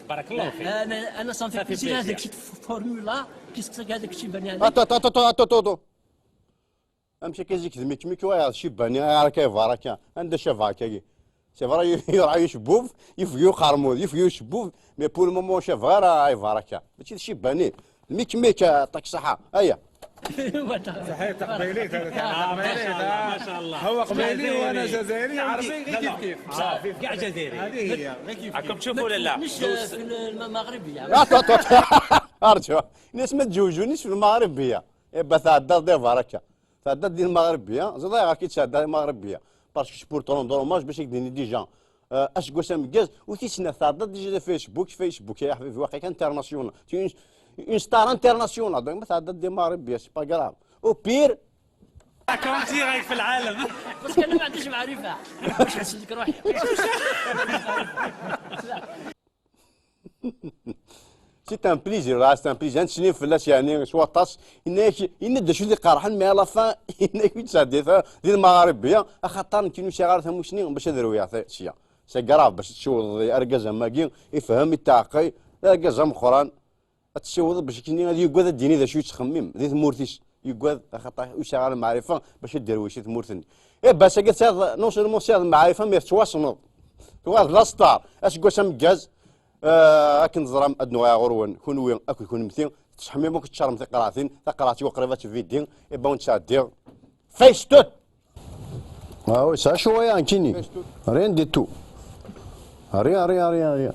بارك الله فيك. انا صافي بليزير هذاك الشيء فورمولا كيسك هذاك الشيء بني اتو امشي كيزيك ذميك ميك وايا شي باني راه كيفا كان عندها شافا كي سي فرا يرعى يشبوف يفيو قرمود يفيو يشبوف مي بور المومون شافا راه يفاركا ماشي شي باني ميك يعطيك الصحة هيا صحيح تقبيليت ما شاء الله هو قبيلي وانا جزائري عربي كيف كيف صافي كاع جزائري هذه هي راكم تشوفوا ولا لا؟ مش في المغربية ارجع الناس ما تجوجونيش في المغربية يبقى تعدى ضيف هكا تعدى ديال المغربية زاد كي تعدى المغربية باسكو سبور طوندروماج باش يديني ديجا اش قسم كاز وتيسنا تعدى ديجا فيسبوك يا حبيبي واقع انترناسيونال اون ستار انترناسيونال دونك ما تعدى ديال المغربية سي با كراف او بير كونتي رايك في العالم بس انا ما عنديش معرفة باش نسلك روحي سي ان بليزير راه سي ان بليزير نتشني فلاش يعني سوا طاس انك يند شو اللي قارحن مي لا فان انك تسادي ديال المغاربيه خاطر كاينو شي غير ثموشني باش يديروا يعطي شي سي كراف باش تشوض اركازا ماكي يفهم يتعقي اركازا مخران تشوض باش كاين غادي يقعد ديني ذا شو تخمم ذي ثمورتيش يقعد خاطر وشغال المعرفه باش يدير واش ثمورتني اي باش قلت هذا نو سيرمون سي المعرفه مي تواصل تواد لا ستار اش قسم كاز اكن زرام ادنو غورون كون وين اكو يكون مثيل تحمي ممكن تشرم قراثين قراتي وقريبات فيديو يبون تشادير فيس توت وي سا شويه انكيني رين دي تو ريا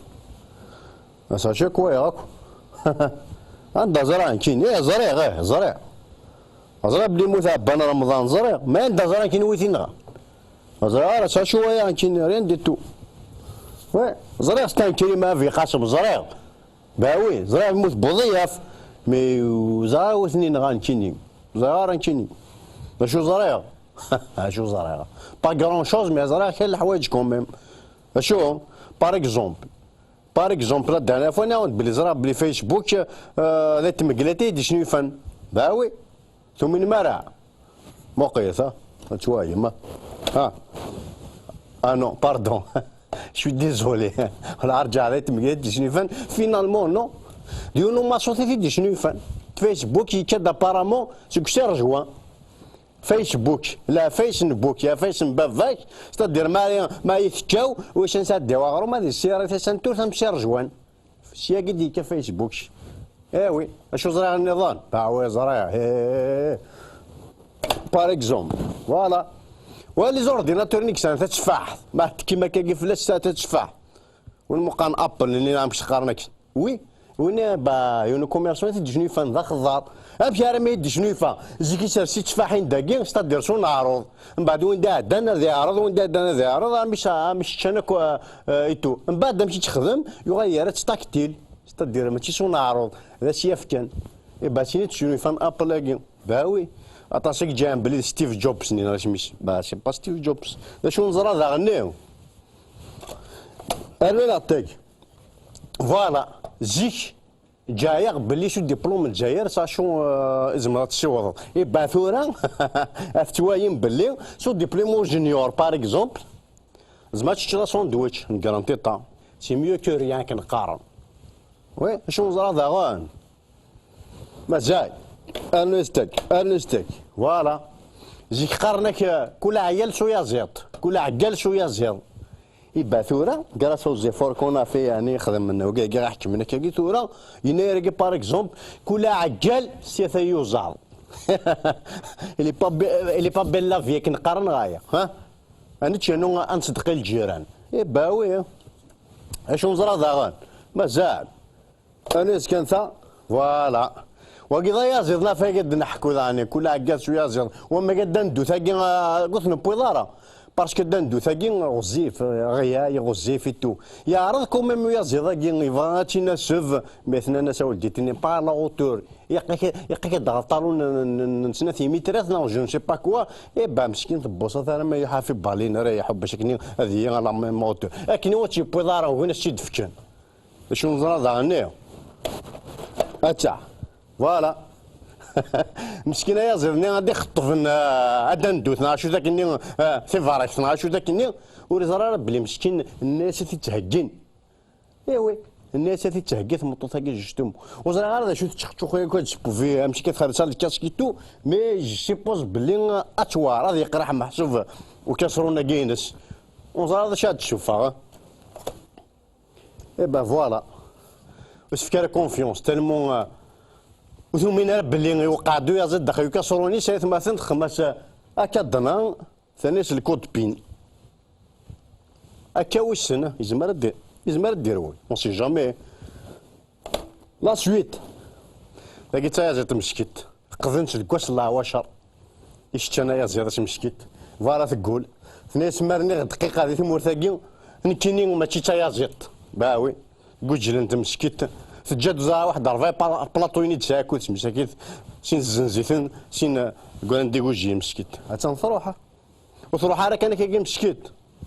سا شي كوي اكو عندها زرع انكيني يا زرع غير زرع بلي مثابن رمضان زرع ما عندها زرع كاين ويتينغا زرع سا شويه انكيني رين دي تو وي زريع ستان كلمة في قاسم زريع باوي زريع موت بضياف مي زريع واثنين غانكيني زريع رانكيني شو زريع شو زريع با كرون شوز مي زريع كاين الحوايج كوميم شو بار اكزومبل دانا فانا بلي زريع بلي فيسبوك ذا تمقلاتي دي شنو فن باوي ثم من مرع مقيت شويه ما نو باردون Je suis désolé. ولا ارجع على تمقيت دي شنيفان فينالمون نو ديونو ما صوتي دي شنيفان فيسبوك يكاد ابارامون سكشي رجوان فيسبوك لا فيسبوك يا فيس بافاك ستادير ما يثكاو واش نسدي واغرو ما دي السياره تسنتو تمشي رجوان سيا قد يكا فيسبوك وي اشو زرع النظام باوي زرع بار اكزومبل فوالا ولي زورديناتور نيكسان تتشفاح ما كيما كاكي فلاش تتشفاح والمقان ابل اللي نعم شقارنك وي وين با يونو كوميرسيون تجني فان ذا خضار امشي راه ما يديش نيفا زيكي سي تشفاحين داكي ستادير سو نعرض من بعد وين دانا ذي عرض وين دانا ذي عرض مش شانك ايتو من بعد مشي تخدم يغير تستاكتيل ستادير ماشي سو نعرض هذا سياف كان باسيني تجني فان ابل لاكي باوي اطاسيك جام بلي ستيف جوبز ني راش مش سي با ستيف جوبز شنو نزرا ذا غنيو انا نعطيك فوالا زيك جاير بلي شو ديبلوم الجزائر ساشو ازمرات الشوض يبا ثورا افتوايم بلي شو ديبلوم جونيور بار اكزومبل زعما تشرا ساندويتش نكارانتي طا سي ميو كو ريان كنقارن وي شنو نزرا ذا غان مازال انستك فوالا زيك قارنك كل عيال شويه زيط كل عقال شويه زيط يبقى ثورة كراس او زيفور كونا في يعني خدم منه كاع راح كمنا كي ثورة يناير كي بار اكزومبل كل عقال سيثا يوزار اللي با بين لا في كنقارن غايه ها انا تشنو انصدق الجيران يبقى وي اش نزرا داغان مازال انا كان ثا فوالا وكذا يازيدنا في قد نحكو ذاني كل عقال شويه زير وما قد ندو ثاقي قلت نبويضاره باسكو دندو ثاقي غزيف غيا غزيف تو يا راكم ميم يازيد كي فاتينا سوف مثلا انا سولدي تني با لا اوتور يقيك ضغطالو نسنا في مترات نو جو سي با كوا اي با مسكين تبوصه ثاني ما يحافي بالين راه يحب باش كني هذه لا موتور لكن هو تي بويضاره وين شي دفكن شنو نزرا ذاني اتا فوالا مسكينه يا زرني غادي خطف عاد ندوثنا شو ذاك الني في فاريكنا شو ذاك الني ورزرا بلي مسكين الناس تتهجين ايوي الناس تتهجي ثمطو ثاقي جشتم وزرا غير شو تشخشو خويا كتسبو فيه مشي كتخرج الكاسكيتو مي جي بوز بلي اتوار هذا يقرح محسوب وكسرونا كينس وزرا هذا شاد تشوفها اي با فوالا واش فكره كونفيونس تالمون وثمين بلي وقعدوا يا زاد دخلوا كسروني سايت مثلا خمس اكادنا ثاني الكود بين اكا واش سنه يزمر ديروي اون سي جامي لا سويت لقيت يا زاد مشكيت قضنت الكواش الله واشر يشتنا يا زاد مشكيت فوالا تقول ثاني سمرني دقيقه هذه ثمورثاكي نكيني ماشي تا يا زاد باوي قلت جل انت مشكيت تجد زا واحد رفاي بلاطويني تساكل مساكيت سين الزنزيتن سين كواندي وجي مسكيت تنروحها وتروح راه كان كي مسكيت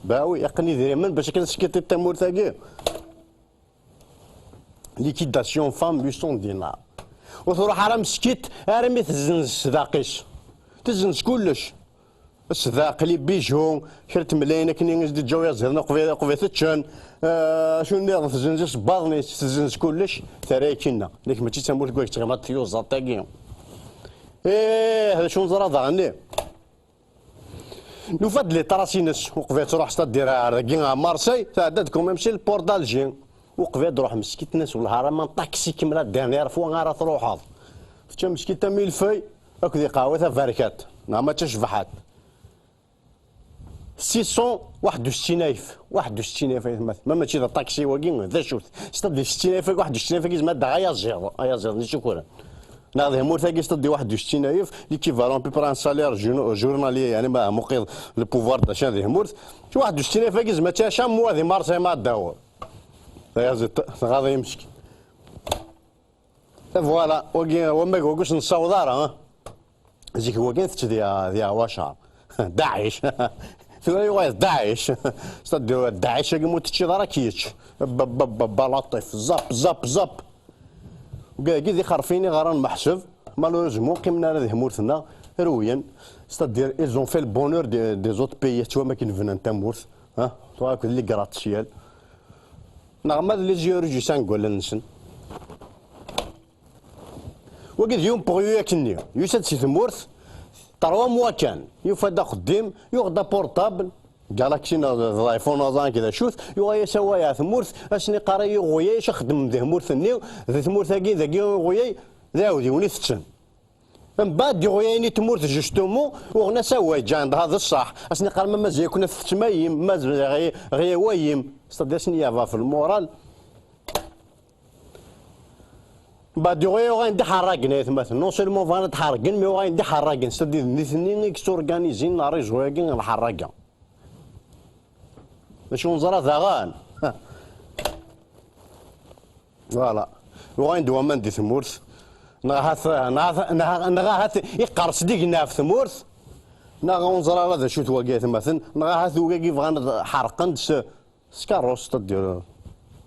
باوي يقني ديما باش كنسكيت التمور ثاقي ليكيداسيون فام 800 دينار وتروح راه مسكيت راه تزنز الصداقيش تزنز كلش الصداق اللي بيجو شرت ملايين كني نزيد الجواز هنا قفي تشان شنو ندير تزنز صباغني تزنز كلش تراكينا ليك ماشي تمول كويك تغمض تيوز طاقي هذا شنو نزرا ضعني لو فاد لي طراسينس وقفي تروح تدير كي مارسي تعدد كوم يمشي لبور دالجي وقفي تروح مسكيت الناس ولا راه طاكسي كملا دانيير فوا غير تروح فتا مسكيت ميلفي هاك ذي قهوه فاركات ما تشبحات 661,000 ما ماشي ذا طاكسي واكين ذا شوت استدي 60,000 61,000 كيزما دا غيا زيرو ايا زيرو شكرا ناضي همور ثاقي استدي 61,000 ليكيفالون بيبر ان سالير جورنالي يعني ما مقيض البوفوار دا شان ذي همور 61,000 كيزما تا شامو هذه مارسي ما داور يا زيد غادي يمشي فوالا وما كوكوش نصاوضار زيك هو كاين ذي واشار داعش ثلاثي داعش صدق داعش يموت تشي راه كيتش بلاطيف زاب وكاكي ذي خرفيني غران محسب مالوريزمون قمنا هذه مورثنا رويا ستادير ايزون في البونور دي زوت بيي توا ما كاين انت مورث توا هاك اللي كراتسيال نعم لي زيورجي سانكول نسن وكيد يوم بغيو ياكني يسد سي ثمورث 3 موا كان يفدا خديم يغدا بورطابل جالاكسي الايفون نظام كذا شوف يغيا سوايا ثمورث اشني قراي يغويا يخدم ذي ثمورث ذي ثمورث ذاكي يغويا ذاودي وني تسن من بعد يغويا تمورث جوستومو وغنا سواي جاند هذا الصح اشني قال ما مازال كنا في تمايم مازال غي وايم صدق شنو يافا في المورال بعد يغويا غاندي حراقنا مثلا نو سيلمون فانا تحرقن مي غاندي حراقن سدي نيثني كسورغانيزين ناري زواكين الحراقه باش نزرا ثغان فوالا وغاندي ومان دي ثمورث نغاث يقرص ديقنا في ثمورث نغا هذا شو تواقيت مثلا نغاث وكاكي فغان حرقن سكاروس تدير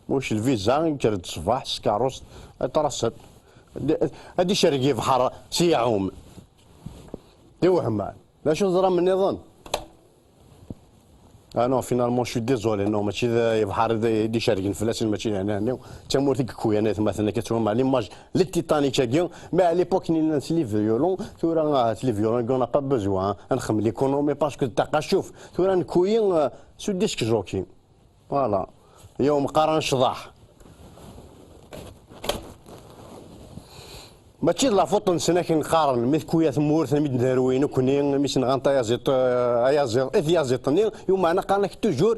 واش الفيزا كرد الصباح سكاروس ترصد هادي شرقي في حر سيعوم دي وحمان لا شو نزرا من نظام نو فينالمون شو ديزولي نو ماشي بحال يدي شاركين فلاس ماشي هنا تمورتك كويانات مثلا كتشوف مع ليماج لي تيتانيك كاع مع ليبوك ناس لي فيولون ثورا لي فيولون كون با بوزوان نخدم ليكونومي باسكو تلقى شوف ثورا نكوين سو ديسك جوكي فوالا يوم قران شضاح ماشي لا فوطو نسنا كي نقارن مي كويا ثمورث مي داروين كوني ميش نغنطا يازيط يازيطني يوم انا قالك توجور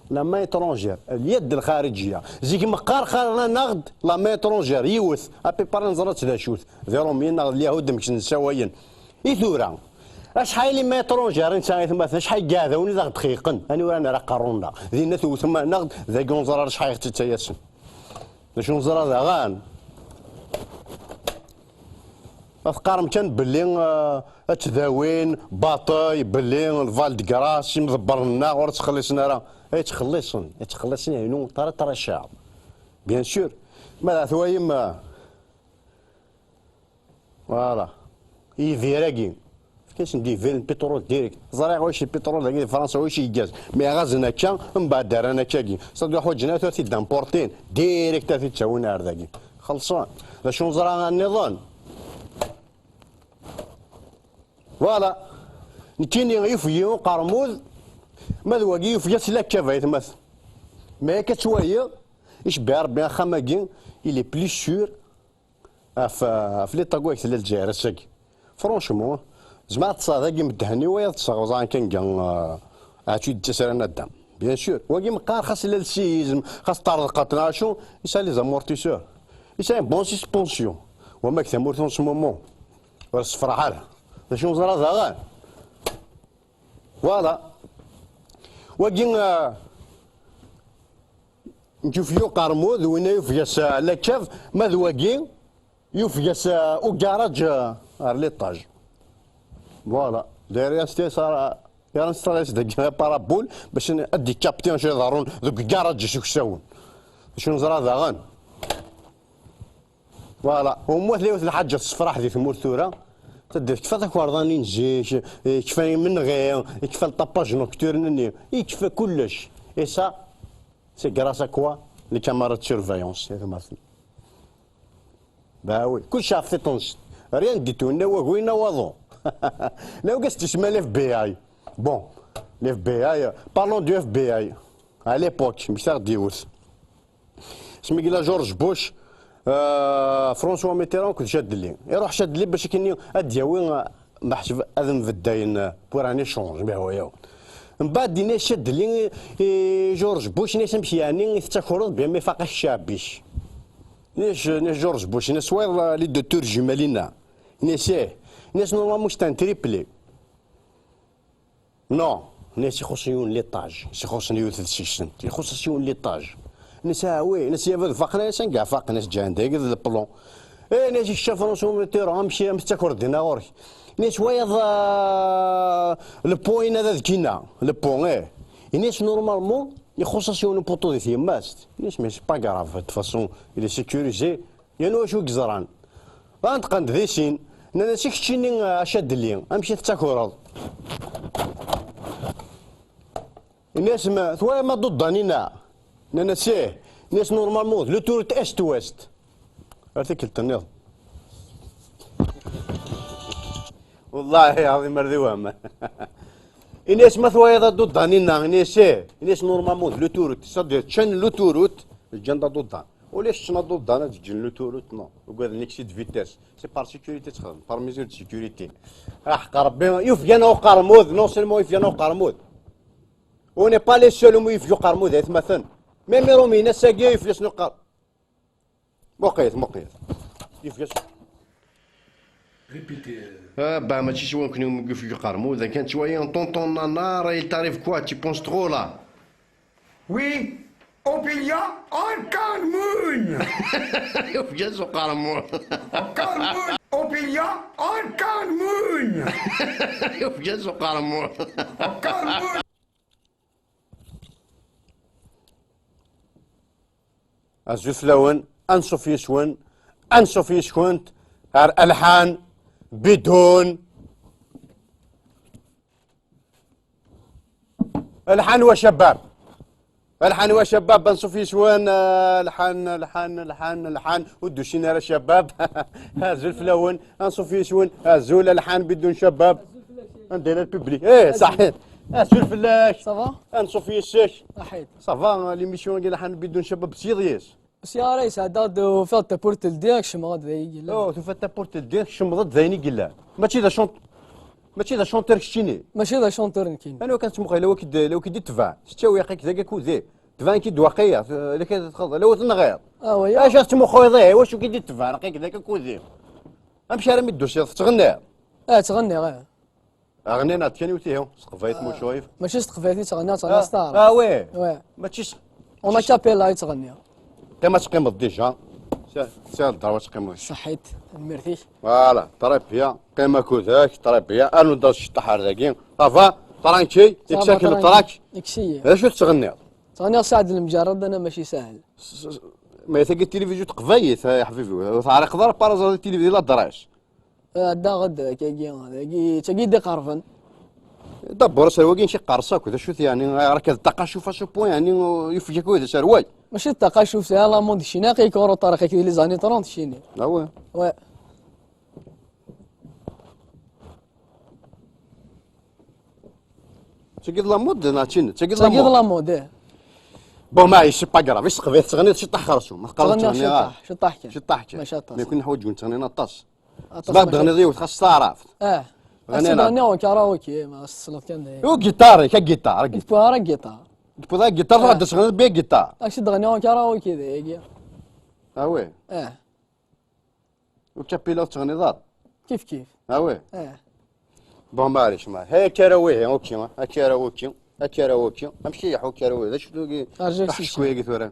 لا ما ايترونجير اليد الخارجيه زيك مقار خارنا نغد لا ما ايترونجير يوث ابي بار نزرت ذا شوث ذيرو مين نغد اليهود مكش نساويين اي ثورا اشحال لي ما ايترونجير انت مثلا شحال كاعدوني ذا دقيقا انا ورانا راه قارونا ذينا ثم نغد ذا كونزرا شحال تتياسن شنو نزرا ذا غان أفكار كان باللي تداوين باطاي باللي الفال دي كراس مدبر لنا ورا تخلصنا راه يتخلصن يعني ترى الشعب بيان سور ماذا ثوايم فوالا يفيراكي كاش ندي فين البترول ديريكت زريع واش البترول داكي فرنسا واش يجاز مي غازنا كا من بعد دارنا كاكي صدق حوجنا ثلاثه دامبورتين ديريكت تاثي تساوينا داكي خلصان شنو زرا النظام فوالا نتيني يفيو قرموز ماذا واقي يفيا سلاك كافايت مثلا ما كتشويه ايش بها ربي خماكين إلي بلي سور في لي طاكواك تلا الجزائر الساكي فرونشمون جماعة تصادقي مدهني ويا تصاغ كان كان عاتشي تسرنا الدم بيان سور واقي مقار خاص لا السيزم خاص طارد قطناشو يسال لي زامورتيسور يسال بون سيسبونسيون وما كثمورتون سمومون ولا صفرحالها شنو زرا زغان فوالا واقي نشوف يو قرموذ وين يوفياس لا كاف ماذ واقي يوفياس او كراج ليطاج فوالا داير ستي صار يا نستريس داك بارابول باش ادي كابتن شي ضرون ذوك كراج شو كساون شنو زرا زغان فوالا وموت ليوث الحاجه الصفراح ذي ثمور ثوره تدير كيف هذاك ورضاني نجيش كيفاني من غير كيف الطاباج نوكتورني يكفى كلش اي سا سي غراس كوا لي كاميرا سيرفايونس هذا مثلا باوي كلشي عرفتي طنش ريان ديتو لنا وين وضو لو قست تسمى الاف بي اي بون الاف بي اي بارلون دو اف بي اي على ليبوك مش تاع ديوث سمي قال جورج بوش فرونسوا ميتيرون كنت شاد لي يروح شاد لي باش كني ادياوي ما حسب اذن في الداين بور اني شونج به هو من بعد دينا شاد لي جورج بوش ناس مشي يعني يفتكروا بها ما فاقش الشعبيش ناس جورج بوش ناس وير لي دوتور جمالينا ناس نورمالمون شتان تريبلي نو ناس يخصيون لي طاج يخصني يوث السيشن يخصيون لي طاج نساوي نسيا فاقنا ناس كاع فاق ناس جان داك البلون اي ناس الشاف فرونسو تيرو امشي مستكر دينا غوري ناس وايض البوين هذا ذكينا البوين ناس نورمالمون يخصصون بوطو دي ثيماست ناس ماشي با كراف دو فاسون الي سيكوريزي يانو واش كزران غنتقند ذي سين ناس كشيني اشد لي امشي تاكورض الناس ما ثوا ما ضدانينا نسيه ناس نورمالمون لو تور است ويست هذيك التنظيم والله العظيم مرذوام الناس ما ثوايض ضدانينا ناس نورمالمون لو تورت صدق تشن لو تورت الجنده ضدان ولاش تشنا ضدان تجن لو تورت نو وقال نيكسي دو فيتاس سي بار سيكوريتي تخدم بار ميزور دو سيكوريتي حق ربي يوفيانا وقرموذ نو سيلمون يوفيانا وقرموذ وني با لي سول يوفيو قرموذ مثلا ميم رومي ناس ساقيه يفلس نقار مقيت يفلس ريبيتي با ماشي شويه يمكن يوقف يقارمو اذا كانت شويه طونطون نانا راهي تاريف كوا تي بونس ترو لا وي اوبيليا ان كارمون يفلس وقارمو كارمون اوبيليا ان كارمون يفلس وقارمو كارمون أزوف لون أنصف يسون أنصف يسكنت ألحان بدون الحان وشباب الحان وشباب بنصوف يسوان الحان ودو شينا شباب هازو الفلاون انصوف يسوان هازو الحان بدون شباب ندير الببلي ايه صحيح هازو الفلاش صافا انصوف يساش صحيت صافا ليميسيون ديال الحان بدون شباب سيريس بس يا ريس هذا فات بورتل ديالك شمغاد ذي او تفات بورتل ديالك شمضت ذيني قلا ماشي ذا شونط ماشي ذا شونتر كشتيني ماشي ذا شونتور نكين انا كانت مخي لو كي تفع ستاوي يقيك ذاك كوزي تفان كي دواقيه اللي كتخض لو تنغير ويا اش اسمو خويا ضيع واش كي تفع رقيك ذاك كوزي امشي راه ميدوش تغنى تغني غير اغنينا تكاني وتيهم سقفايت موشويف ماشي سقفاتي تغني ستار وي ماشي اون كابيلا تغني كما تقيم ديجا سير الدار واش تقيم صحيت المرتيش فوالا طريبيا قيمه كوزاك طريبيا انا ندوز الشطحه ذاكي صافا طرانكي يكساك الطراك يكسي اش تغني تغني سعد المجرد انا ماشي ساهل ما تلقى التلفزيون تقفايت يا حبيبي تعرف قدر بارازا التلفزيون لا دراش دا غدا كي تاكي دي قرفن دبر سرواقين شي قرصاك وذا شوف يعني راك الطاقه شوف شو بوين يعني يفجك وذا سرواي ماشي الطاقه شوف سي لا موند شيناقي كورو طارق كي لي زاني 30 شيني وي تقيد لا مود ناتشين تقيد لا مود بون ما سي با كراف اش تقفي تغني شي طاح خرسو ما تقدرش تغني شي طاح ما يكون نحوج نتغني نطاس ما تغني ضيو خاص تعرف غني كاراوكي ما الصلات كان او جيتار كجيتار جيتار جيتار تبغى جيتار غادي تغني بيه جيتار اش تغني كاراوكي ذاك وي وكابيلا تغني ضاد كيف وي بون معليش ما هي كراوي اوكي ما كراوكي امشي يحو كراوي ذا شنو شويه قلت وراه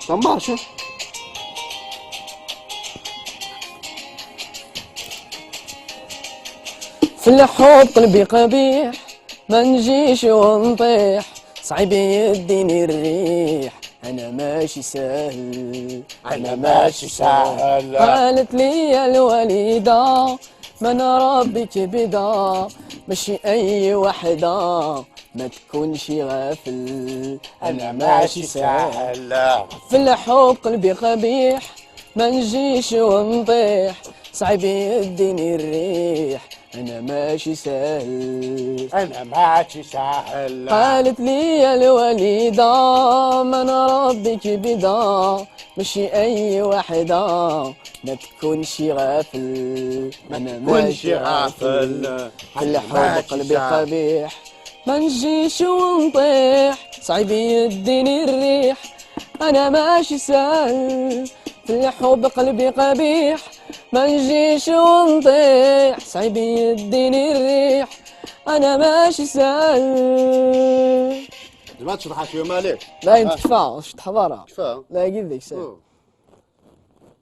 مارشي في الحب قلبي قبيح ما نجيش ونطيح صعيب يديني الريح انا ماشي سهل قالت لي الوالدة من ربك بدا ماشي اي وحدة ما تكونش غافل انا ماشي سهل في الحب قلبي قبيح ما نجيش ونطيح صعيب يديني الريح انا ماشي سهل قالت لي الوالدة من ربك بدا ماشي اي وحدة ما تكونش غافل انا ماشي غافل في الحب قلبي قبيح ما نجيش ونطيح صعيب يديني الريح انا ماشي سهل في الحب قلبي قبيح ما نجيش ونطيح صعيب يديني الريح انا ماشي سهل ما تشرح شويه مالك لا انت كفا واش تحضرها كفا لا قد ذيك سهل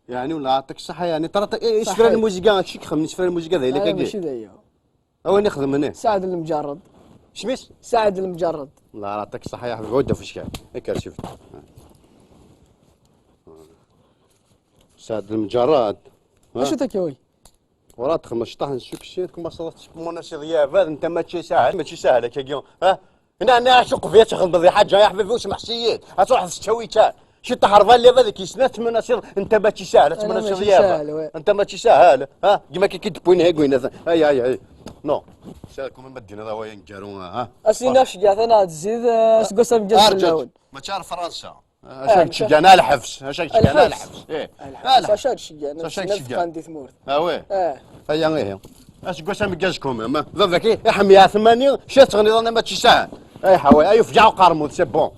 يعني ولا يعطيك الصحه يعني ترى ايش فرا الموسيقى هادشي كيخدم فرا الموسيقى ذا لا ماشي ذايا وين يخدم هنا سعد المجرد شميس سعد المجرد الله يعطيك الصحه يا حبيبي ودا فاش كان هكا شفت سعد المجرد واش تاكوي ورا تخمم شطح نشوف شي كما صارت مناسي ضياف هذا انت ماشي ساهل هكا انا شوق فيها تخدم بضي حاجه يا حبيبي واش محسيات تروح تشويتها شي تحرفان اللي هذاك يسنات مناسي انت ماشي ساهل مناسي ضياف انت ماشي ساهل كيما كي كتبوين هاك وين هاي نو سالكم من مدينه هذا وين كارون اسينا شقات انا تزيد سكوسا مجاز ما تعرف فرنسا اشاك تشجعنا الحبس اشاك تشجعنا الحبس اشاك تشجعنا نفس ثمورت وي هيا غير اش كوسا مكازكم ما ذاك يا حميه 80 شات تغني انا ما تشسان اي حواي اي فجعوا قرمود سي بون